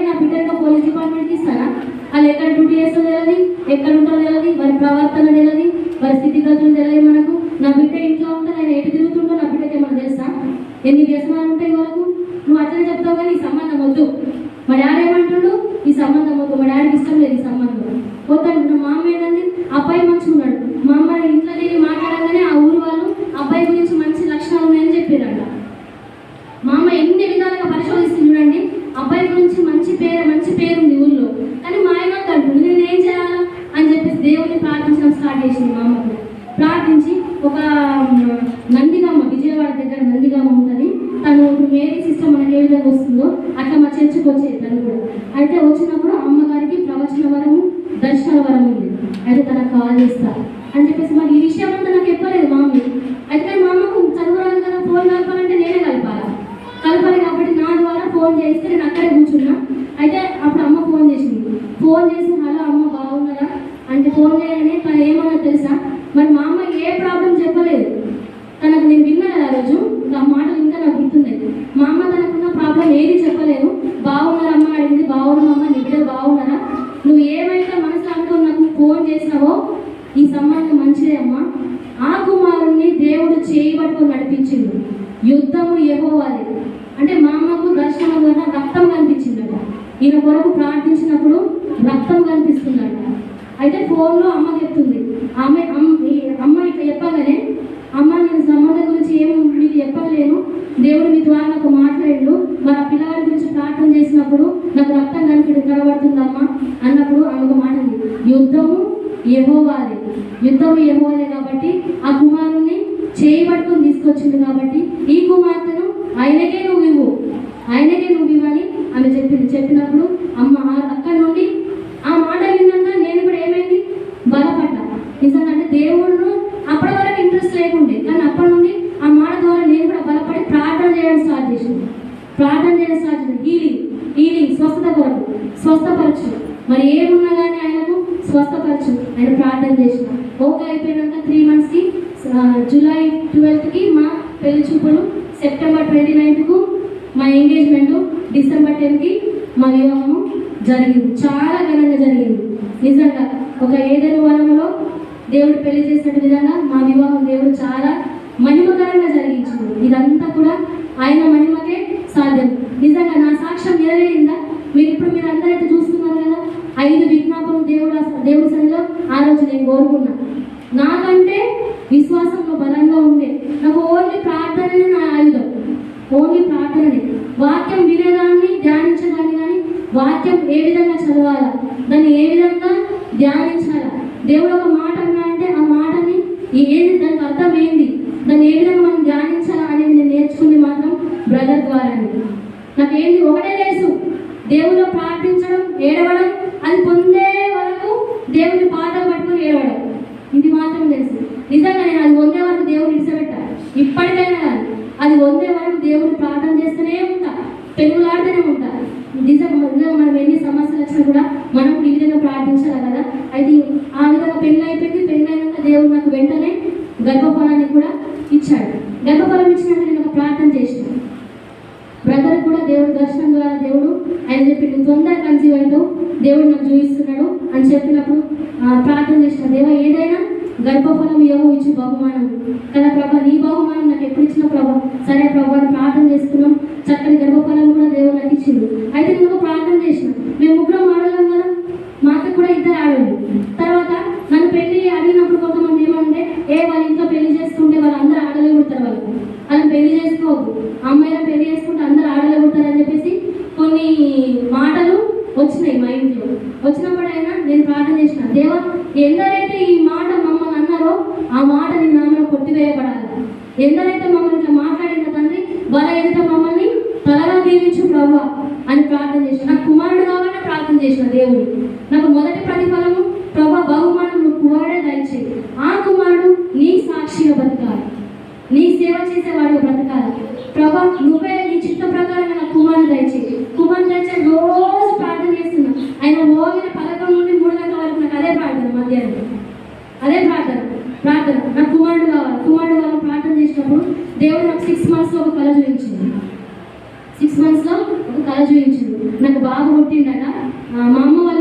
నా బిడ్డగా పోలీస్ డిపార్ట్మెంట్కి ఇస్తారా, వాళ్ళు ఎక్కడ డ్యూటీ చేస్తుందో తెలియదు, ఎక్కడ ఉంటారో తెలియదు, వారి ప్రవర్తన తెలియదు, వారి స్థితిగతులు తెలియదు మనకు. నా బిడ్డ ఇంట్లో ఉంటే నేను ఎటు తిరుగుతుండో నా బిడ్డకి ఏమన్నా తెలుసా, ఎన్ని వ్యసనాలు ఉంటాయి వాళ్ళకు. నువ్వు అట్లనే చెప్తావు కానీ ఈ సంబంధం వద్దు. మా డాడీ ఏమంటుండు, ఈ సంబంధం వద్దు, మా డాడీకి ఇష్టం లేదు ఈ సంబంధం వద్దంటున్నా. మా అమ్మ ఏంటండి, అబ్బాయి మంచిగా ఉన్నాడు. మా అమ్మ ఇంట్లో తిరిగి మాట్లాడగానే ఆ ఊరు వాళ్ళు అబ్బాయి గురించి మంచి లక్షణాలు ఉన్నాయని చెప్పారంట. మా అమ్మ ఎన్ని విధాలుగా పరిశోధిస్తుంది చూడండి. అబ్బాయి గురించి మంచి పేరు ఉంది ఊళ్ళో. కానీ మా ఆయన అంటుంది నేను ఏం చేయాలా అని చెప్పేసి దేవుని ప్రార్థించడం స్టార్ట్ చేసింది. మా అమ్మకు ప్రార్థించి ఒక నందిగామ, విజయవాడ దగ్గర నందిగామ ఉంటుంది. తను ఇప్పుడు మేరీ సిస్టమ్ మనకి ఏ విధంగా వస్తుందో అట్లా మా చర్చకు వచ్చేది తను కూడా. అయితే వచ్చినప్పుడు అమ్మగారికి ప్రవచన వరము, దర్శన వరం ఉంది. అయితే తనకు కాల్ చేస్తా అని చెప్పేసి మరి ఈ విషయం అంతా నాకు చెప్పలేదు మా అమ్మ. అయితే మా అమ్మకు చదువురాదు కదా, ఫోన్ కలపాలంటే నేనే కలపాలి కాబట్టి నా ద్వారా ఫోన్ చేస్తే నేను అక్కడే కూర్చున్నా. అయితే అప్పుడు అమ్మ ఫోన్ చేసి హలో అమ్మ బాగున్నారా అంటే ఫోన్ చేయగానే తను ఏమన్నా తెలుసా, మరి మా అమ్మ ఏ ప్రాబ్లం చెప్పలేదు తనకు. నేను విన్నా కదా ఆ రోజు, ఆ మాటలు ఇంకా నాకు గుర్తున్నాయి. మా అమ్మ తనకున్న ప్రాబ్లం ఏది చెప్పలేదు. బాగున్నారమ్మ అడిగింది, బాగున్నామమ్మ, నీ బిడ్డలు బాగున్నారా, నువ్వు ఏమైతే మనసులో అనుకో నాకు ఫోన్ చేసి చేసినావో ఈ సంబంధం మంచిదే అమ్మా. ఆ కుమారుణ్ణి దేవుడు చేయబట్టుకొని నడిపించిండు. యుద్ధము యెహోవాది. అంటే మా అమ్మకు దర్శనం ద్వారా రక్తం కనిపించిందట. ఈయన కొరకు ప్రార్థించినప్పుడు రక్తం కనిపిస్తుందట. అయితే ఫోన్లో అమ్మ చెప్తుంది, అమ్మ ఇట్లా చెప్పగానే, అమ్మ నేను సంబంధం గురించి ఏం మీకు చెప్పలేను, దేవుడు మీ ద్వారా నాకు మాట్లాడిండు, మరి ఆ పిల్లవాడి గురించి ప్రార్థన చేసినప్పుడు నాకు రక్తం కనబడుతుందమ్మా అన్నప్పుడు ఆమె మాట ఉంది, యుద్ధము యెహోవాదే. యుద్ధము యెహోవాదే కాబట్టి ఆ కుమారుణ్ణి చేయబట్టుకొని తీసుకొచ్చింది కాబట్టి ఈ కుమార్తెను ఆయనకే నువ్వు ఇవ్వు అని ఆమె చెప్పినప్పుడు అమ్మ అక్కడ నుండి ఆ మాట విన్నాక నేను కూడా ఏమైంది బలపడ్డా. నిజంగా అంటే దేవుడు అప్పటి వరకు ఇంట్రెస్ట్ లేకుండే, కానీ అప్పటి నుండి ఆ మాట ద్వారా నేను కూడా బలపడి ప్రార్థన చేయడం స్టార్ట్ చేసింది. హీలింగ్ స్వస్థత కొరకు, స్వస్థపరచు, మరి ఏమున్నా కానీ ఆయనకు స్వస్థపరచు ఆయన ప్రార్థన చేసిన. ఓకే అయిపోయినాక 3 monthsకి జూలై 12కి మా పెళ్లి చూపులు, సెప్టెంబర్ 29కు మా ఎంగేజ్మెంట్, డిసెంబర్ 10కి మా వివాహము జరిగింది. చాలా ఘనంగా జరిగింది. నిజంగా ఒక ఏదైనా వనంలో దేవుడు పెళ్లి చేసినట్టు విధంగా మా వివాహం దేవుడు చాలా మహిమకరంగా జరిగించింది. ఇదంతా కూడా ఆయన మహిమకే సాధ్యం. నిజంగా నా సాక్ష్యం నెరవేరిందా? మీరు అందరైతే చూస్తున్నారు కదా, 5 విజ్ఞాపనలు దేవుడి సన్నిధిలో ఆ రోజు నేను కోరుకున్నా. నాకంటే విశ్వాసంలో బలంగా ఉండే, నాకు ఓన్లీ ప్రార్థననే నా ఆయుధం, ఓన్లీ ప్రార్థననే. వాక్యం వినేదాన్ని, ధ్యానించేదాన్ని, కానీ వాక్యం ఏ విధంగా చదవాలా, దాన్ని ఏ విధంగా ధ్యానించాలా, దేవుడు ఒక మాట అన్నా అంటే ఆ మాటని ఏది, దానికి అర్థం ఏంది, దాన్ని ఏ విధంగా మనం ధ్యానించాలా అనేది నేను నేర్చుకుంది మాత్రం బ్రదర్ ద్వారానే. నాకేంది ఒకటే తెలుసు, దేవుడిలో ప్రార్థించడం, ఏడవడం, అది పొందే వరకు దేవుని పాటలు పట్టుకుని ఏడవడం, ఇది మాత్రం తెలుసు. నిజంగా నేను అది పొందే వరకు దేవుడు ఇడిసబెట్టా, ఇప్పటికైనా కానీ అది పొందే వరకు దేవుడు ప్రార్థన చేస్తూనే ఉంటా, పెరుగులాడుతూనే ఉంటా. నిజంగా మనం ఎన్ని సమస్యలు వచ్చినా కూడా మనం ఈ విధంగా ప్రార్థించాలి కదా. అయితే ఆ విధంగా పెళ్ళి అయిపోయింది. పెళ్ళి అయినాక దేవుడు నాకు వెంటనే గర్భఫలాన్ని కూడా ఇచ్చాడు. గర్భఫలం ఇచ్చినాక నేను ఒక ప్రార్థన చేసిన. బ్రదర్ కూడా దేవుడు దర్శనం ద్వారా దేవుడు ఆయన చెప్పి నువ్వు తొందరగా కన్సీవ్ అవుతావు, దేవుడు నాకు చూపిస్తున్నాడు అని చెప్పినప్పుడు ప్రార్థన చేసిన. దేవా ఏదైనా గర్భఫలం ఏవో ఇచ్చి బహుమానం కదా ప్రభా, నీ బహుమానం నాకు ఎప్పుడు ఇచ్చిన ప్రభా, సరే ప్రభా ప్రార్థన చేసుకున్నాం, చక్కని గర్భఫలం కూడా దేవుడు నాకు ఇచ్చింది. అయితే నేను ప్రార్థన చేసిన. మేము ముగ్గురం ఆడలేం కదా, మాకు కూడా 2 ఆడలు. తర్వాత నన్ను పెళ్లి అడిగినప్పుడు కొంతమంది ఏమంటే, వాళ్ళ ఇంట్లో పెళ్లి చేసుకుంటే వాళ్ళందరూ ఆడలే పుడతారు, వాళ్ళని పెళ్లి చేసుకోవద్దు, అమ్మాయిలను పెళ్లి చేసుకుంటే అందరూ ఆడలే పుడతారని చెప్పేసి కొన్ని మాటలు వచ్చినాయి మా ఇంట్లో. వచ్చినప్పుడైనా నేను ప్రార్థన చేసిన, దేవా ఎందరైతే ఈ మాట మమ్మల్ని అన్నారో ఆ మాట నీ నామలో కొట్టివేయబడాలి. ఎందరైతే మమ్మల్ని ఇట్లా మాట్లాడిన తండ్రి, వాళ్ళ ఎదుట మమ్మల్ని తలగా దీవించు ప్రభా అని ప్రార్థన చేసిన. నాకు కుమారుడు కావాలని ప్రార్థన చేసిన. దేవుడు నాకు మొదటి ప్రతిఫలము ప్రభా, బహుమానం నువ్వు కుమారుడే దయచేయి. ఆ కుమారుడు నీ సాక్షిగా బ్రతకాలి, నీ సేవ చేసేవాడిగా బ్రతకాలి ప్రభా, నువ్వే నీ చిత్త ప్రకారంగా నాకు కుమారుడు దయచేయి. కుమారుడు దయచేయి రోజు ప్రార్థన చేస్తున్నా. ఆయన మోగిన 11 నుండి 3 గంటల వరకు నాకు అదే ప్రార్థన, మధ్యాహ్నం అదే ప్రార్థన. నాకు కుమారుడు కావాలి ప్రార్థన చేసినప్పుడు దేవుడు నాకు 6 monthsలో ఒక కళ చూపించింది. 6 monthsలో ఒక కళ చూపించింది. నాకు బాగా కొట్టిండట. మా అమ్మ వాళ్ళ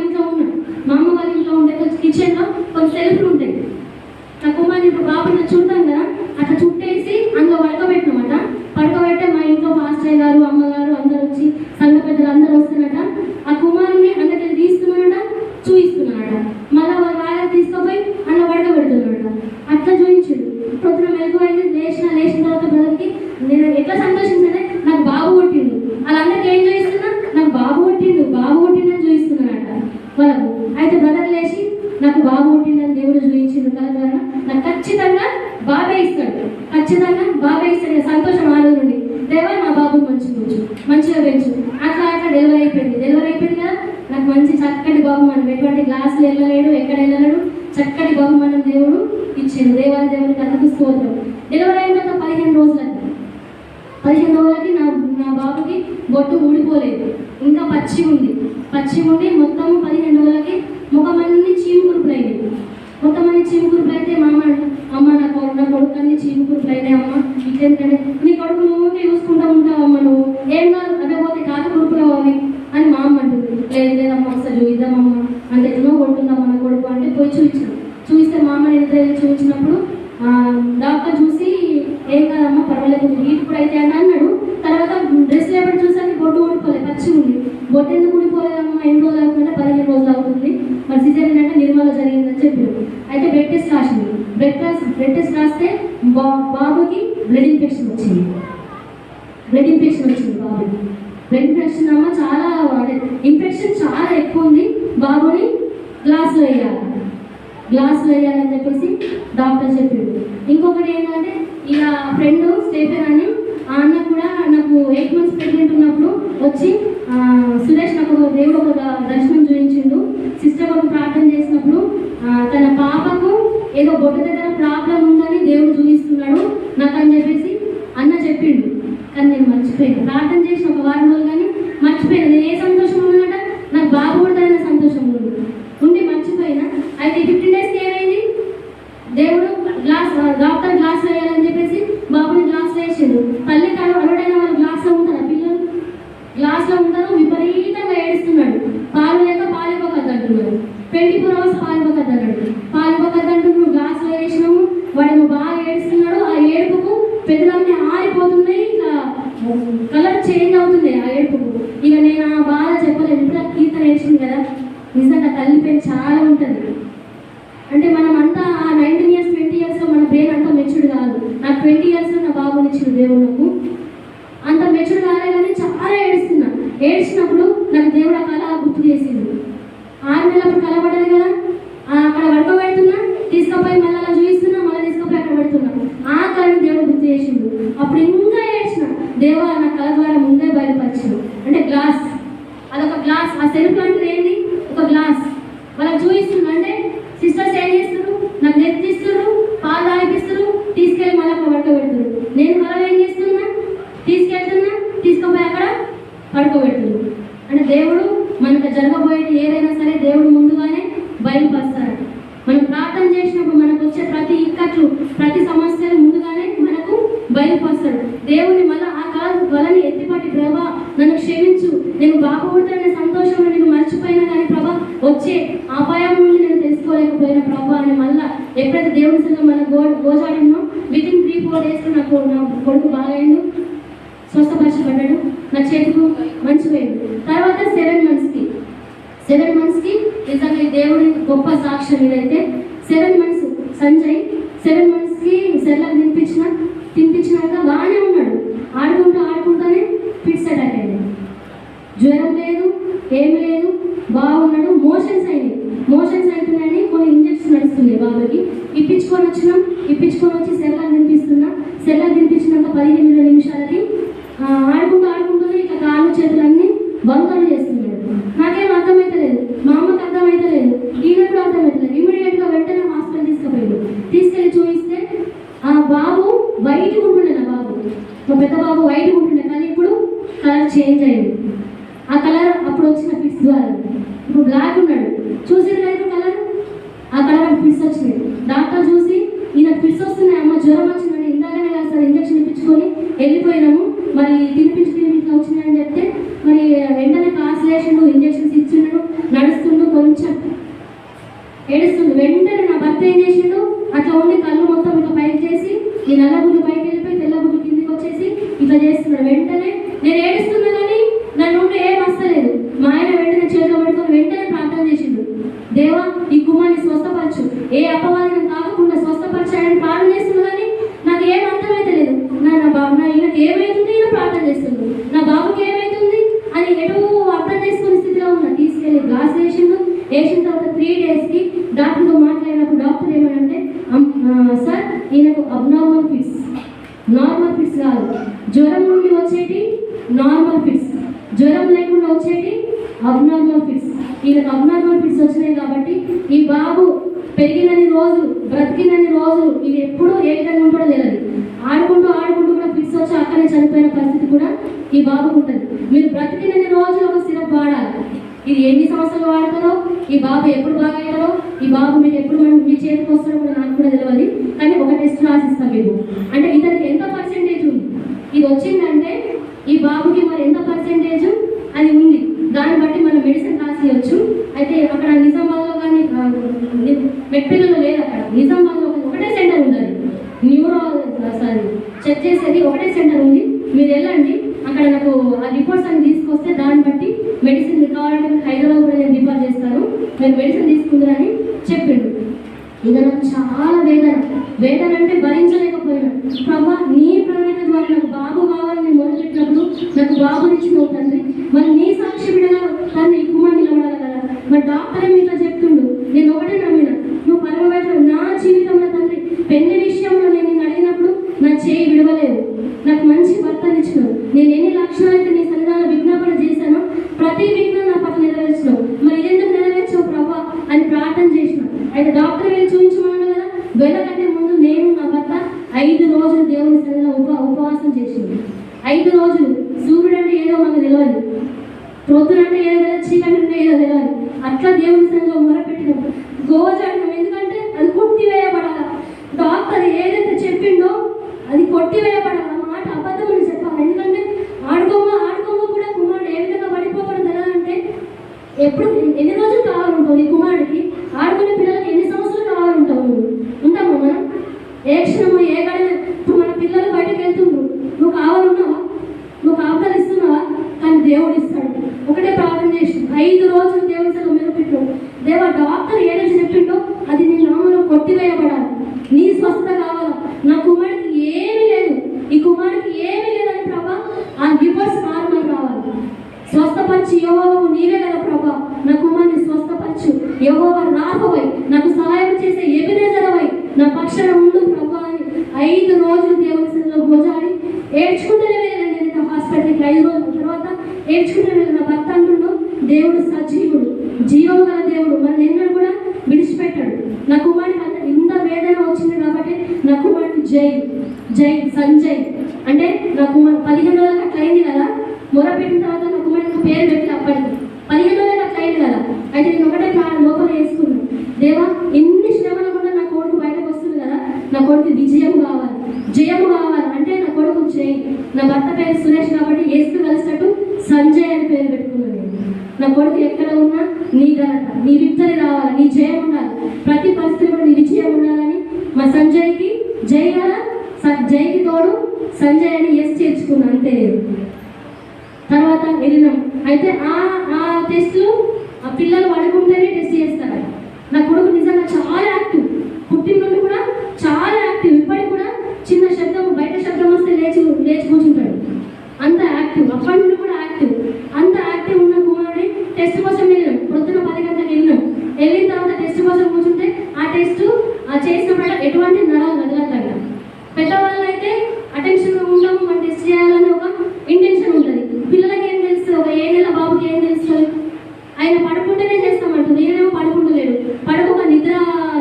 ఇంట్లో ఉండే కిచెన్లో కొన్ని సెల్ఫ్లు ఉంటాయి. నా కుమారుని ఇప్పుడు బాబుని చూడతాం కదా, అట్లా చుట్టేసి అందులో పడుకోబెట్టినమాట. పడుకోబెట్టే మా ఇంట్లో పాస్టర్ గారు, అమ్మగారు అందరూ వచ్చి, సంఘ పెద్దలు అందరూ వస్తున్నట. ఆ కుమారుని అందులో తీస్తున్నాడట, చూపిస్తున్నాడట. మళ్ళీ వాళ్ళ తీసుకుపోయి అందులో పడుకోబెడుతున్నాడట. అట్లా చూపించాడు. పొద్దున మెలుగుపోయింది. లేచిన తర్వాత బ్రదర్కి నేను ఎట్లా సంతోషించానే, నాకు బాబు కొట్టిండు. వాళ్ళందరికీ ఏం చూపిస్తున్నా, నాకు బాబు కొట్టిండు అని చూపిస్తున్నాడట వాళ్ళకు. అయితే బ్రదర్ లేచి నాకు బాబు కొట్టిండని దేవుడు చూపించిండు కదా ద్వారా నాకు ఖచ్చితంగా బాబే ఇస్తాడు. సంతోషం ఆ రోజు నుండి, దేవా నా బాబు మంచిగా పెంచు. అట్లా డెలివరీ అయిపోయింది కదా. నాకు మంచి చక్కటి బహుమానం, ఎటువంటి గ్లాసులు వెళ్ళలేడు, ఎక్కడ వెళ్ళలేడు, చక్కటి బహుమానం దేవుడు ఇచ్చిండు. దేవునికి అందుకు స్తోత్రం. డెలివరీ అయిన తర్వాత 15 రోజులకి నా బాబుకి బొట్టు ఊడిపోలేదు, ఇంకా పచ్చి ఉండి మొత్తం 15 రోజులకి ముఖమన్నీ చీముకురుపులు అయినాయి. అయితే మా అమ్మ నా కొడుకు అన్ని చీముకురుపులు అయినాయి. అమ్మ ఇట్లేంటంటే నీ కొడుకు నువ్వు చూసుకుంటూ ఉంటావు అమ్మ, నువ్వు ఏం కాదు అదే పోతే కాదు కురుపులు అవి అని మా అమ్మ అంటుంది. లేదమ్మా ఒకసారి చూద్దామమ్మ అంటే ఎన్నో కొడుతుందమ్మ నా కొడుకు అంటే పోయి పోయి చూపిస్తే మా అమ్మ నిద్ర చూపించినప్పుడు డాక్టర్ చూసి ఏం కాదమ్మా పర్వాలేదు హీట్ కూడా అయితే అని అన్నాడు. తర్వాత డ్రెస్ లేపడి చూసాక బొట్టు ఊడిపోలేదు, పచ్చి ఉంది. బొట్టు ఎందుకు ఊడిపోలేదమ్మా, ఎన్ని రోజులు అవుతుందంటే 15 రోజులు అవుతుంది, మరి సిజేరియన్ అంటే నిర్మల జరిగిందని చెప్పారు. అయితే బ్లడ్ టెస్ట్ రాసింది. బ్లడ్ టెస్ట్ రాస్తే బాబుకి బ్లడ్ ఇన్ఫెక్షన్ వచ్చింది. బాబుకి బ్లడ్ ఇన్ఫెక్షన్ అమ్మ చాలా ఇన్ఫెక్షన్ చాలా ఎక్కువ ఉంది, బాబుని గ్లాసులో వేయాలని చెప్పేసి డాక్టర్ చెప్పాడు. ఇంకొకటి ఏంటంటే ఇక ఫ్రెండ్ స్టేఫెన్ అని ఆ అన్న కూడా నాకు 8 months ప్రెగ్నెంట్ ఉన్నప్పుడు వచ్చి సురేష్ నాకు దేవుడు ఒక దర్శనం చూపించిండు. సిస్టర్ ఒక ప్రార్థన చేసినప్పుడు తన పాపకు ఏదో బొట్టు దగ్గర ప్రాబ్లం ఉందని దేవుడు చూపిస్తున్నాడు నాకు అని చెప్పేసి అన్న చెప్పిండు. కానీ నేను మర్చిపోయాను, ప్రార్థన చేసిన ఒక వారం రోజులు కానీ మర్చిపోయాను. నేను ఏ సంతోషం ఉన్నదంట నాకు బాబు కూడా సంతోషం ఉండి మర్చిపోయినా. అయితే 15 daysకి ఏమైంది, దేవుడు డాక్టర్ గ్లాస్ వేయాలని చెప్పేసి బాబుని గ్లాస్ వేసిండు. తల్లి అలవాడైన వాళ్ళు గ్లాస్లో ఉంటారు, పిల్లలు గ్లాస్లో ఉంటారు, విపరీతంగా ఏడుస్తున్నాడు. పాలు లేక పాలిపోకద్దు అంటున్నారు, 24 hours పాలిపోకద్దు అన్నాడు. పాలిపోకద్దు అంటున్నాడు, గ్లాస్లో వేసినాము, వాడేమో బాగా ఏడుస్తున్నాడు. ఆ ఏడుపుకు పెద్దలన్నీ ఆరిపోతున్నాయి, ఇట్లా కలర్ చేంజ్ అవుతుంది ఆ ఏడుపుకు. ఇక నేను ఆ బాధ చెప్పలేదు. ఇప్పుడు కీర్తన వేసింది కదా, నిజంగా తల్లి పేరు చాలా ఉంటుంది. అంటే మనం అంతా ఆ 19 years 20 yearsలో మన బ్రెయిన్ అంతా మెచ్యూర్డ్ కాదు. నాకు 20 yearsలో నా బాబుని ఇచ్చిన దేవుడు నాకు అంత మెచ్యూర్డ్ కాలే, కానీ చాలా ఏడ్చినప్పుడు నాకు దేవుడు ఆ కళ గుర్తు చేసింది. 6 నెలలప్పుడు కళ పడ్డది కదా, అక్కడ పడుకోబెడుతున్నా, తీసుకుపోయి మళ్ళీ అలా చూపిస్తున్నా, మళ్ళీ తీసుకుపోయి అక్కడ పెడుతున్నా. ఆ కళని దేవుడు గుర్తు చేసిండు. అప్పుడు ఇంకా ఏడ్చిన, దేవా నా కళ ద్వారా ముందే బయలుపరిచిండు. అంటే గ్లాస్, అదొక గ్లాస్. ఆ సెల్ఫ్ అంటే ఏంది, ఒక గ్లాస్ వాళ్ళకి చూపిస్తున్నా. అంటే సిస్టర్స్ ఏం చేస్తారు, నాకు నెత్తిస్తారు, పాలు తాగిపిస్తారు, తీసుకెళ్ళి మళ్ళీ అక్కడ పడుకోబెడుతున్నారు. నేను కళ ఏం చేస్తున్నా, తీసుకెళ్తున్నా, తీసుకుపోయి అక్కడ పడుకోబెడుతున్నారు. అంటే దేవుడు మనకు జరగబోయేది ఏదైనా సరే దేవుడు ముందుగానే బయలుపరుస్తాడు. మనం ప్రార్థన చేసినప్పుడు మనకు వచ్చే ప్రతి ఇక్కట్లు, ప్రతి సమస్యలు ముందుగానే మనకు బయలుపరుస్తాడు. దేవుని మళ్ళీ ఆ కళని ఎత్తిపట్టి, ప్రభా నన్ను క్షమించు, నేను బాబు పుడతాననే సంతోషంలో నేను మర్చిపోయినా కానీ ప్రభా వచ్చే అపాయం నుండి నేను తెలుసుకోలేకపోయినా ప్రభా అని మళ్ళీ ఎప్పుడైతే దేవుని సంఘం మన గోజాడినో వితిన్ 3-4 daysలో నా కొడుకు బాగాయిండు, స్వస్థపరచబడ్డాడు, నా చేతికు మంచిపోయింది. తర్వాత 7 monthsకి నిజంగా దేవుడి గొప్ప సాక్ష్యం ఇదైతే. 7 months సంజయ్ 7 monthsకి సెర్లకు తినిపించినాక బాగానే ఉన్నాడు. ఆడుకుంటూనే ఫిట్స్ అటాక్ అయింది. జ్వరం లేదు, ఏమి లేదు, బాగున్నాడు. మోషన్స్ అవుతున్నాయని కొన్ని ఇంజెక్షన్ నడుస్తుంది బాబుకి. ఇప్పించుకొని వచ్చి సెర్లకు తినిపించినాక 15 నిమిషాలకి ఆడుకుంటూనే ఇక కాళ్ళు చేతులన్నీ బంకలు చేస్తున్నాడు. నాకేం అర్థమైతలేదు, మా అమ్మకి అర్థమైతలేదు, ఈయనకు అర్థమైతలేదు. ఇమీడియట్గా వెంటనే హాస్పిటల్ తీసుకెళ్ళి చూపిస్తే ఆ బాబు వైట్గా ఉంటుండే, మా పెద్ద బాబు వైట్గా ఉంటుండే, కానీ ఇప్పుడు కలర్ చేంజ్ అయింది. ఆ కలర్ అప్పుడు వచ్చిన ఫిట్స్ ద్వారా ఇప్పుడు బ్లాక్ ఉన్నాడు. చూసారు కదా కలర్, ఆ కలర్ ఫిట్స్ వచ్చినాయి. డాక్టర్ చూసి ఈయన ఫిట్స్ వస్తున్నాయి అమ్మ, జ్వరం వచ్చిందని ఇందాకనే కదా సార్ ఇంజక్షన్ ఇప్పించుకొని వెళ్ళిపోయినాము, మరి తినిపించి వచ్చినాయని చెప్తే మరి వెంటనే కాన్సలేషన్ ఇంజక్షన్స్ ఇచ్చిండు, నడుస్తుండు, కొంచెం ఏడుస్తుండు. వెంటనే నా భర్త ఏం చేసిండు, అట్లా ఉండి కళ్ళు మొత్తం ఇట్లా పైకి చేసి ఈ నల్లగుడ్లు పైకి వెళ్ళిపోయి తెల్లగుడ్లు కిందికి వచ్చేసి ఇట్లా చేస్తున్నాడు. వెంటనే నేను ఏడుస్తున్నా కానీ నన్ను ఏం వస్తలేదు. మా ఆయన వెంటనే చేతిలో పడుకొని వెంటనే ప్రార్థన చేసిండు, దేవా ఈ కుమార్ని స్వస్థపరచు, ఏ అపవాదం కాకుండా స్వస్థపరచాలని ప్రార్థన చేస్తున్నా కానీ నాకు ఏం అర్థమైతలేదు. నా ఈయనకి ఏమైతుంది, ఈయన ప్రార్థన చేస్తుంది, నా బాబుకి ఏమైతుంది అని ఎటు అర్థం చేసుకునే స్థితిలో ఉన్నా. తీసుకెళ్ళి గ్లాస్ వేసిన తర్వాత 3 daysకి డాక్టర్తో మాట్లాడినప్పుడు డాక్టర్ ఏమనంటే, సార్ ఈయనకు అబ్నార్మల్ ఫిట్స్ కాదు, జ్వరం నుండి వచ్చేటి నార్మల్ ఫిట్స్, జ్వరం లేకుండా వచ్చేటి అబ్నార్మల్ ఫిట్స్. ఈయనకు అబ్నార్మల్ ఫిట్స్ వచ్చినాయి కాబట్టి ఈ బాబు పెరిగినన్ని రోజులు, బ్రతికినన్ని రోజులు ఇది ఎప్పుడు ఏ విధంగా ఉంటాడో తెలియదు. ఆడుకుంటూ కూడా ఫిట్స్ వచ్చి అక్కడే చనిపోయిన పరిస్థితి కూడా ఈ బాబుకు ఉంటుంది. మీరు బ్రతికినన్ని రోజులు ఒక సిరప్ వాడాలి. ఇది ఎన్ని సంవత్సరాలు వాడతారో, ఈ బాబు ఎప్పుడు బాగా అయ్యారో, ఈ బాబు మీకు ఎప్పుడు మీ చేతికి వస్తారో కూడా నాకు కూడా తెలియదు. కానీ ఒక టెస్ట్ రాసిస్తాం మీకు, అంటే ఇతనికి ఎంత పర్సెంటేజ్ ఉంది ఇది వచ్చిందంటే ఈ బాబుకి మరి ఎంత పర్సెంటేజ్ అది ఉంది, దాన్ని బట్టి మనం మెడిసిన్ రాసియచ్చు. అయితే అక్కడ నిజామాబాద్లో కానీ మెట్పిల్లలో లేదు, అక్కడ నిజామాబాద్లో ఒకటే సెంటర్ ఉంది, న్యూరో చెక్ చేసేది ఒకటే సెంటర్ ఉంది. మీరు వెళ్ళండి, అక్కడ నాకు ఆ రిపోర్ట్స్ అన్ని తీసుకొస్తే దాన్ని బట్టి మెడిసిన్ కావాలంటే హైదరాబాద్ కూడా నేను రిఫర్ చేస్తాను, మీరు మెడిసిన్ తీసుకుంటారని చెప్పిండు. ఇక నాకు చాలా వేదన అంటే భరించలేకపోయినా, ప్రభా నీ ప్రణాళిక ద్వారా నాకు బాబు కావాలని మొదలుపెట్టినప్పుడు నాకు బాబునిచ్చిన తండ్రి, మరి నీ సాక్షి బిడ్డగా తండ్రి కుమార్ నిలబడాలి కదా. మరి డాక్టరే మీతో చెప్తుండు, నేను ఒకటే నమ్మిన, నువ్వు పరమవేత్త నా జీవితంలో తండ్రి పెళ్లి విషయంలో నేను అడిగినప్పుడు నా చేయి విడవలేదు, నాకు మంచి భర్తనిచ్చినావు, నేను ఎన్ని లక్షణాలైతే నీ సన్నిధాన విజ్ఞాపన చేశానో ప్రతి విఘ్నం నా పట్ల నెరవేర్చినావు, మరి ఇదెందుకు నెరవేర్చావు ప్రభా అని ప్రార్థన చేసిన. అయితే డాక్టర్ వెళ్ళి చూపించమన్నాడు కదా, వెళ్ళకంటే ముందు నేను నా భర్త 5 రోజులు దేవుని సన్నిధిలో ఉపవాసం చేసింది. 5 రోజులు సూర్యుడు అంటే ఏదో మనకు తెలియదు, ప్రొద్దునంటే ఏదో తెలియదు, చీకటి అంటే ఏదో తెలియదు, అట్లా దేవుని సన్నిధిలో మొరపెట్టినాం, గోజాడినాం. ఎందుకంటే అది కొట్టివేయబడాలి, డాక్టర్ ఏదైతే చెప్పిండో అది కొట్టివేయబడాలి, ఆ మాట అబద్ధం అని చెప్పాలి. ఎందుకంటే ఆడుకోమో కూడా కుమారుడు ఏ విధంగా పడిపోతాడు తెలంటే, ఎప్పుడు ఎన్ని రోజులు కావాలంటావు నీ కుమారుడికి, ఆడుకునే పిల్లలకి ఎన్ని సంవత్సరాలు కావాలంటావు, నువ్వు ఉంటాము మనం ఏ క్షణము ఏ గడిన. ఇప్పుడు మన పిల్లలు బయటకు వెళ్తుండ్రు, నువ్వు కావాలన్నావా, నువ్వు కావతాలు ఇస్తున్నావా, కానీ దేవుడు ఇస్తాడు. ఒకటే ప్రార్థన చేసి 5 రోజులు దేవుని సభలో మెరుగుపెట్టు, దేవ డాక్టర్ ఏదైతే చెప్పిండో అది నీ నామంలో కొట్టివేయబడాలి, నీ స్వస్థత కావాలా, నా కుమారుడికి ఏమీ లేదు, ఈ కుమారుడికి ఏమీ లేదని ప్రభా ఆ రివర్స్ నార్మల్ రావాలి, స్వస్థపరిచి యెహోవా నీవే కదా ప్రభా నా కుమారుని స్వస్థపరచు, యెహోవా రాఫవై నాకు సహాయం చేసే ఎబెనెజరవై నా పక్షాన ఉండు ప్రభా అని 5 రోజులు దేవుని సన్నిధిలో గోజాడి ఏడ్చుకుంటూనే వెళ్ళాను. నేను హాస్పిటల్కి 5 రోజుల తర్వాత ఏడ్చుకుంటూనే వెళ్ళాను. నా భర్త అంటుండో దేవుడు సజీవుడు, జీవం గల దేవుడు, మరి నిన్ను కూడా విడిచిపెట్టాడు. నా కుమారుడికి అంత ఇంత వేదన వచ్చింది కాబట్టి నా కుమారుడికి జై సంజయ్ అంటే నా కుమారు 15 రోజులకు అట్లా అయింది కదా, మొరపెట్టిన తర్వాత నా కుమారుడికి పేరు పెట్టి అప్పటికి 15 రోజులకు అట్లా అయింది కదా. అయితే నేను ఒకటే లోపల వేసుకున్నాను, దేవా ఎన్ని శ్రమలు కూడా నా కొడుకు బయటకు వస్తుంది కదా, నా కొడుకు జయము కావాలి అంటే నా కొడుకు జై. నా భర్త పేరు సురేష్ కాబట్టి ఏసు కలిసినట్టు సంజయ్ అని పేరు పెట్టుకున్నాను. నా కొడుకు ఎక్కడ ఉన్నా నీ ఘనత, నీ విక్టరీ రావాలి, నీ జయం ఉండాలి, ప్రతి పరిస్థితిలో నీ విజయం ఉండాలని మా సంజయ్కి జైకి తోడు సంజయ్ అని చేర్చుకున్నాను, అంతే. తర్వాత వెళ్ళినాం. అయితే ఆ టెస్ట్లు ఆ పిల్లలు పడుకుంటేనే టెస్ట్ చేస్తారు. నా కొడుకు నిజంగా చాలా యాక్టివ్, పుట్టిన నుండి కూడా చాలా యాక్టివ్, ఇప్పటికి కూడా చిన్న శబ్దం బయట శబ్దం వస్తే లేచి కూర్చుంటాడు, అంత యాక్టివ్, అప్పటి నుండి కూడా యాక్టివ్. అంత యాక్టివ్ ఉన్న కుమారుడి టెస్ట్ కోసం వెళ్ళినాం. పొద్దున 10 గంటలకు వెళ్ళిన తర్వాత టెస్ట్ కోసం కూర్చుంటే ఆ టెస్ట్ చేసినప్పుడు ఎటువంటి నరాలు కదలట్లేదు. పెద్దవాళ్ళు అయితే అటెన్షన్ ఉండము, మనం టెస్ట్ చేయాలని ఒక ఇంటెన్షన్ ఉంటుంది. పిల్లలకి ఏం తెలుస్తుంది, ఒక 7 నెలల బాబుకి ఏం తెలుస్తుంది, ఆయన పడుకుంటేనే చేస్తామంటుంది, నేనేమో పడుకుంటలేడు, పడుకోక నిద్ర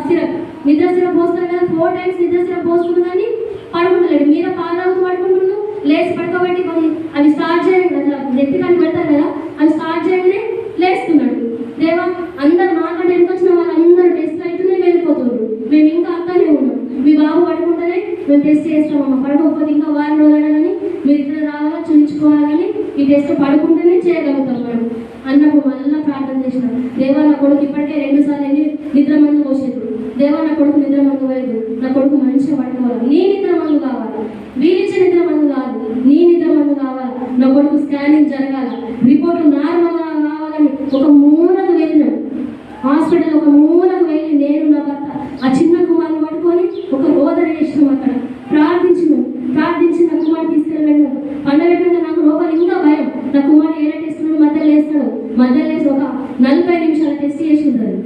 సిరప్ పోస్తారు కదా, 4 టైమ్స్ నిద్ర సిరప్ పోస్తుంది కానీ పడుకుంటలేడు. మీద పాలవుతూ పడుకుంటున్నాడు, లేచి పడుకోబెట్టి కొన్ని అవి స్టార్ట్ చేయండి అట్లా నెత్తి కానీ పెడతారు కదా, అవి స్టార్ట్ చేయగానే లేస్తున్నాడు. దేవా అందరు మాకంటే ఎంత వచ్చిన వాళ్ళందరూ టెస్ట్ అవుతూనే వెళ్ళిపోతున్నారు, మేము ఇంకా అక్కడనే ఉన్నాం, మీ బాబు పడుకుంటేనే మేము టెస్ట్ చేస్తామమ్మా, పడుకోకపోతే ఇంకా వారం రోజులని మీరు ఇద్దరు రావాలా చూపించుకోవాలని ఈ టెస్ట్ పడుకుంటేనే చేయగలుగుతాం మనం అన్నప్పుడు మళ్ళీ ప్రార్థన చేసినాం. దేవా నా కొడుకు ఇప్పటికే 2 సార్లు నిద్ర మందు పోసేది, దేవా నా కొడుకు నిద్ర మందు పోయేది, నా కొడుకు మంచిగా పడుకోవాలి, నీ నిద్ర మందు కావాలి, వీలిచ్చే నిద్ర మందు కాదు, నీ నిద్ర మందు కావాలి, నా కొడుకు స్కానింగ్ జరగాలి, రిపోర్ట్లు నార్మల్గా కావాలని ఒక మూలకు వెళ్ళినాం. హాస్పిటల్ ఒక మూలకు వెళ్ళి నేను నా భర్త ఆ చిన్న కుమారుని పట్టుకొని ఒక రోదన చేసినాం, అక్కడ ప్రార్థించి నా కుమారుడు తీసుకెళ్ళాను. పండగ నాకు లోపల ఇంకా భయం, నా కుమారుడు ఏదైనా టెస్ట్ మధ్యలో వేసి ఒక 40 నిమిషాలు టెస్ట్ చేసి ఉంటారు.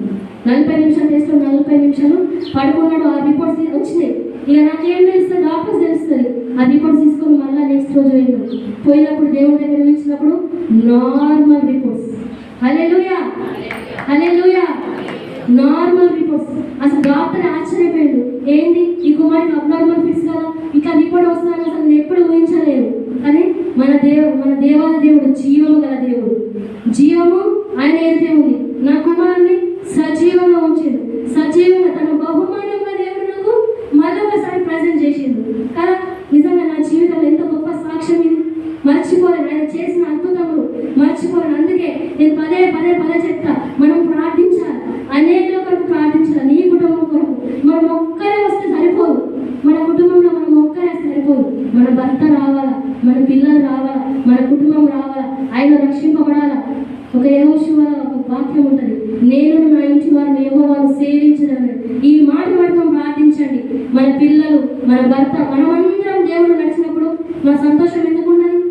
40 నిమిషాలు టెస్ట్ 40 నిమిషాలు పడుకున్నాడు. ఆ రిపోర్ట్స్ వచ్చినాయి. ఇక నాకేం తెలుస్తుంది, డాక్టర్స్ తెలుస్తుంది. ఆ రిపోర్ట్స్ తీసుకొని మళ్ళీ నెక్స్ట్ రోజు పోయినప్పుడు దేవుడి దగ్గర ఇచ్చినప్పుడు నార్మల్ రిపోర్ట్స్. హల్లెలూయా నార్మల్ రిపోర్ట్స్. అసలు డాక్టర్ ఆశ్చర్యపోయాడు, ఏంటి ఈ కుమారుడికి అబ్నార్మల్ ఫిట్స్ కదా, ఇట్లా రిపోర్ట్ వస్తుందని అసలు నేను ఎప్పుడు ఊహించలేదు. కానీ మన దేవాది దేవుడు జీవము గల దేవుడు, జీవము ఆయన ఏదైతే ఉంది నా కుమారుని సజీవంగా ఉంచింది, సజీవంగా తన బహుమానంగా దేవుడు నాకు మరొకసారి ప్రజెంట్ చేసిండు కదా. నిజంగా నా జీవితంలో ఎంత గొప్ప సాక్ష్యం ఇది, మర్చిపోలేను. ఆయన చేసిన అద్భుతములు మర్చిపోలేను. అందుకే నేను పదే చెప్తా, మనం ప్రార్థించాలి, అనేక కొరకు ప్రార్థించాలి. నీ కుటుంబం మనం ఒక్కరే వస్తే సరిపోదు, మన కుటుంబంలో మనం ఒక్కరే సరిపోదు. మన భర్త రావాలా, మన పిల్లలు రావాలా, మన కుటుంబం రావాలా, ఆయన రక్షింపబడాలా. ఒక యెహోషువ ఒక వాక్యం ఉంటుంది, నేను నా ఇంటి వారిని యెహోవాను సేవించడం. ఈ మాట మాత్రం ప్రార్థించండి. మన పిల్లలు, మన భర్త, మనమందరం దేవుడు నడిచినప్పుడు మన సంతోషం ఎందుకు ఉండాలి,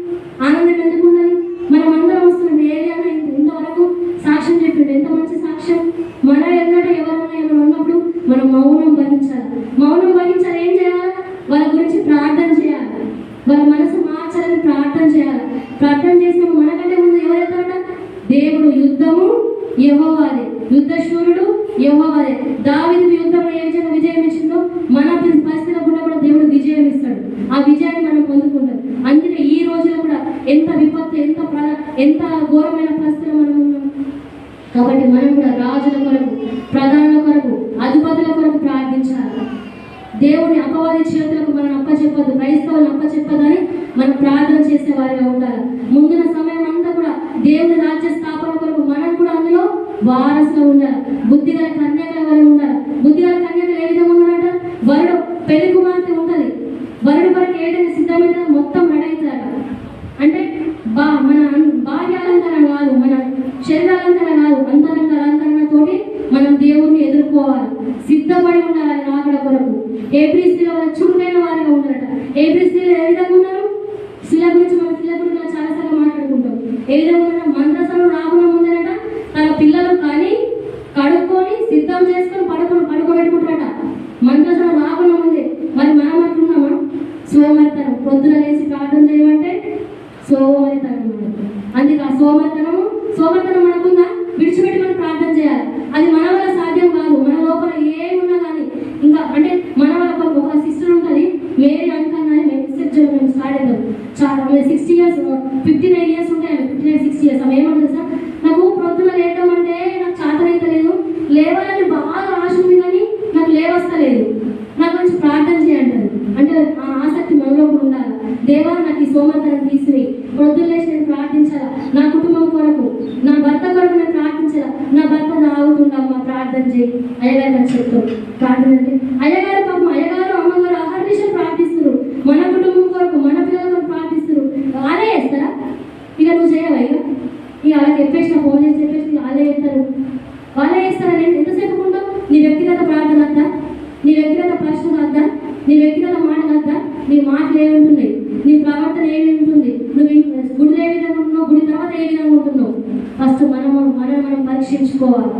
ఆనందం ఎందుకు ఉండాలి? మనమందరం వస్తున్నాం. ఏలియానా ఇంతవరకు సాక్ష్యం చెప్పిండు, ఎంత మంచి సాక్ష్యం. మన ఎన్నడూ ఎవరైనా ఏమైనా ఉన్నప్పుడు మనం మౌనం వహించాలి. మౌనం వహించాలి. ఏం చేయాలి? వాళ్ళ గురించి ప్రార్థన చేయాలి, వాళ్ళ మనసు మార్చాలని ప్రార్థన చేయాలి. ప్రార్థన చేసినప్పుడు మనకంటే ముందు ఎవరెళ్తారట? దేవుడు. యుద్ధము యెహోవాదే, యుద్ధ శూరుడు యెహోవాదే. దావీదు యుద్ధంలో ఏ విధంగా విజయం ఇచ్చిందో మన పరిస్థితుల్లో కూడా దేవుడు విజయం ఇస్తాడు. ఆ విజయాన్ని మనం పొందుకుంటాం. అందుకే ఈ రోజులో కూడా ఎంత విపత్తు, ఎంత ఘోరమైన పరిస్థితులు మనం ఉన్నాం. కాబట్టి మనం కూడా రాజుల కొరకు, ప్రధానుల కొరకు, అధిపతుల కొరకు ప్రార్థించాలి. దేవుని అపవాది చేతులకు మనం అప్పచెప్పదు, క్రైస్తవులను అప్పచెప్పదని మనం ప్రార్థన చేసే వారిగా ఉండాలి. ముందున్న సమయం అంతా కూడా దేవుని రాజ్య స్థాపన కొరకు మనం కూడా అందులో వారసులు ఉండాలి. బుద్ధిగల కన్యకల వలె ఉండాలి. బుద్ధిగల కన్యకలు ఏ విధంగా ఉన్నారట? వరుడు, పెళ్లి కుమార్తె ఉంటుంది, వరుడు కొరకు ఏదైనా సిద్ధమైన మొత్తం రెడవుతారట. అంటే మన బాహ్య అలంకరణ కాదు, మన శరీరాలంకరణ కాదు, అంతరంగ అలంకరణతోటి మనం దేవుణ్ణి ఎదుర్కోవాలి. సిద్ధపడి ఉండాలి రాకడ కొరకు. ఏబీసీలో వాళ్ళ చురుకైన వారిగా ఉన్నారట. ఏబీసీలో ఏ విధంగా ఉన్నారు? శిల గురించి మన శిల గురించి చాలాసార్లు మాట్లాడుకుంటాం. ఏ విధంగా ఉన్నారు? మందసను రాకుండా ముందరట తన పిల్లలు కానీ కడుక్కొని సిద్ధం చేసుకొని పడుకోబెట్టుకుంటారట. మందసను రాకుండా ముందే. మరి మనం అట్లున్నామా? సోమరితనం. పొద్దున లేచి ప్రార్థన చేయమంటే సోమరితనం. అందుకే ఆ సోమరితనం మనకుందా? విడిచిపెట్టి మనం ప్రార్థన చేయాలి. అది మన వల్ల సాధ్యం కాదు. మన లోపల ఏమున్నా కానీ ఇంకా అంటే మన వల్ల ఒక సిస్టర్ ఉంటుంది, మేరీ అంకల్ అని మేము స్టార్ట్ అవుతాం. చాలా 60 years 59 years ఉంటాయి. 59-60 years. ఆమె ఏమంటుంది సార్, నాకు ప్రొద్దున లేద్దామంటే నాకు చేతనైతే లేదు, లేవాలని బాగా ఆశ ఉంది కానీ నాకు లేవస్తలేదు, నాకు కొంచెం ప్రార్థన చేయంటారు. అంటే ఆ ఆసక్తి మనలో కూడా ఉండాలి. దేవా నాకు ఈ సోమరితనం తీసుకుని ప్రొద్దున లేచి నేను ప్రార్థించాలా, నా కుటుంబం కొరకు, నా భర్త కొరకు నేను ప్రార్థించాలా. నా భర్త తాగుతుండమ్మా ప్రార్థన చేయి అయ్యగారు నాకు చెప్తాం. ప్రార్థన అంటే అయ్యగారు పాపం అయ్యగారు అమ్మగారు అహర్నిశలు ప్రార్థిస్తారు. మన కుటుంబం కొరకు, మన పిల్లల కొరకు ప్రార్థిస్తారు. వాళ్ళే చేస్తారా? ఇక నువ్వు చేయవా? ఇక వాళ్ళకి చెప్పేసిన ఫోన్ చేసి చెప్పేసి వాళ్ళే చేస్తారు. వాళ్ళే చేస్తారా? నేను ఎంతసేపు ఉంటాం? నీ వ్యక్తిగత ప్రార్థన వద్దా? నీ వ్యక్తిగత ప్రశ్న వద్దా? నీ వ్యక్తిగత మాట వద్దా? నీ మాటలు ఏమి ఉంటున్నాయి? నీ ప్రవర్తన ఏమి ఉంటుంది? నువ్వు గుడిలో ఏ విధంగా ఉంటున్నావు? గుడి తర్వాత ఏ విధంగా ఉంటున్నావు? ఫస్ట్ మనం పరీక్షించుకోవాలి.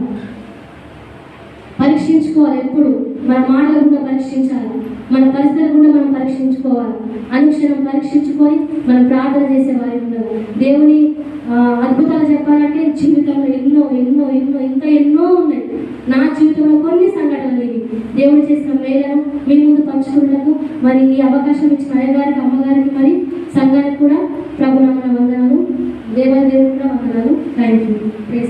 ఎప్పుడు మన మాటలు కూడా పరీక్షించాలి, మన పరిస్థితులు కూడా మనం పరీక్షించుకోవాలి. అనుక్షణం పరీక్షించుకొని మనం ప్రార్థన చేసే వారి ఉండాలి. దేవుని అద్భుతాలు చెప్పాలంటే జీవితంలో ఎన్నో ఎన్నో ఎన్నో ఇంకా ఎన్నో ఉన్నాయి. నా జీవితంలో కొన్ని సంఘటనలు ఇవి. దేవుడు చేసిన మేలను మీ ముందు పంచుకున్నకు మరి ఈ అవకాశం ఇచ్చిన అయ్యగారికి, అమ్మగారికి, మరి సంఘానికి కూడా ప్రభునామమున వందనాలు. దేవునికి కూడా వందనాలు. Thank you.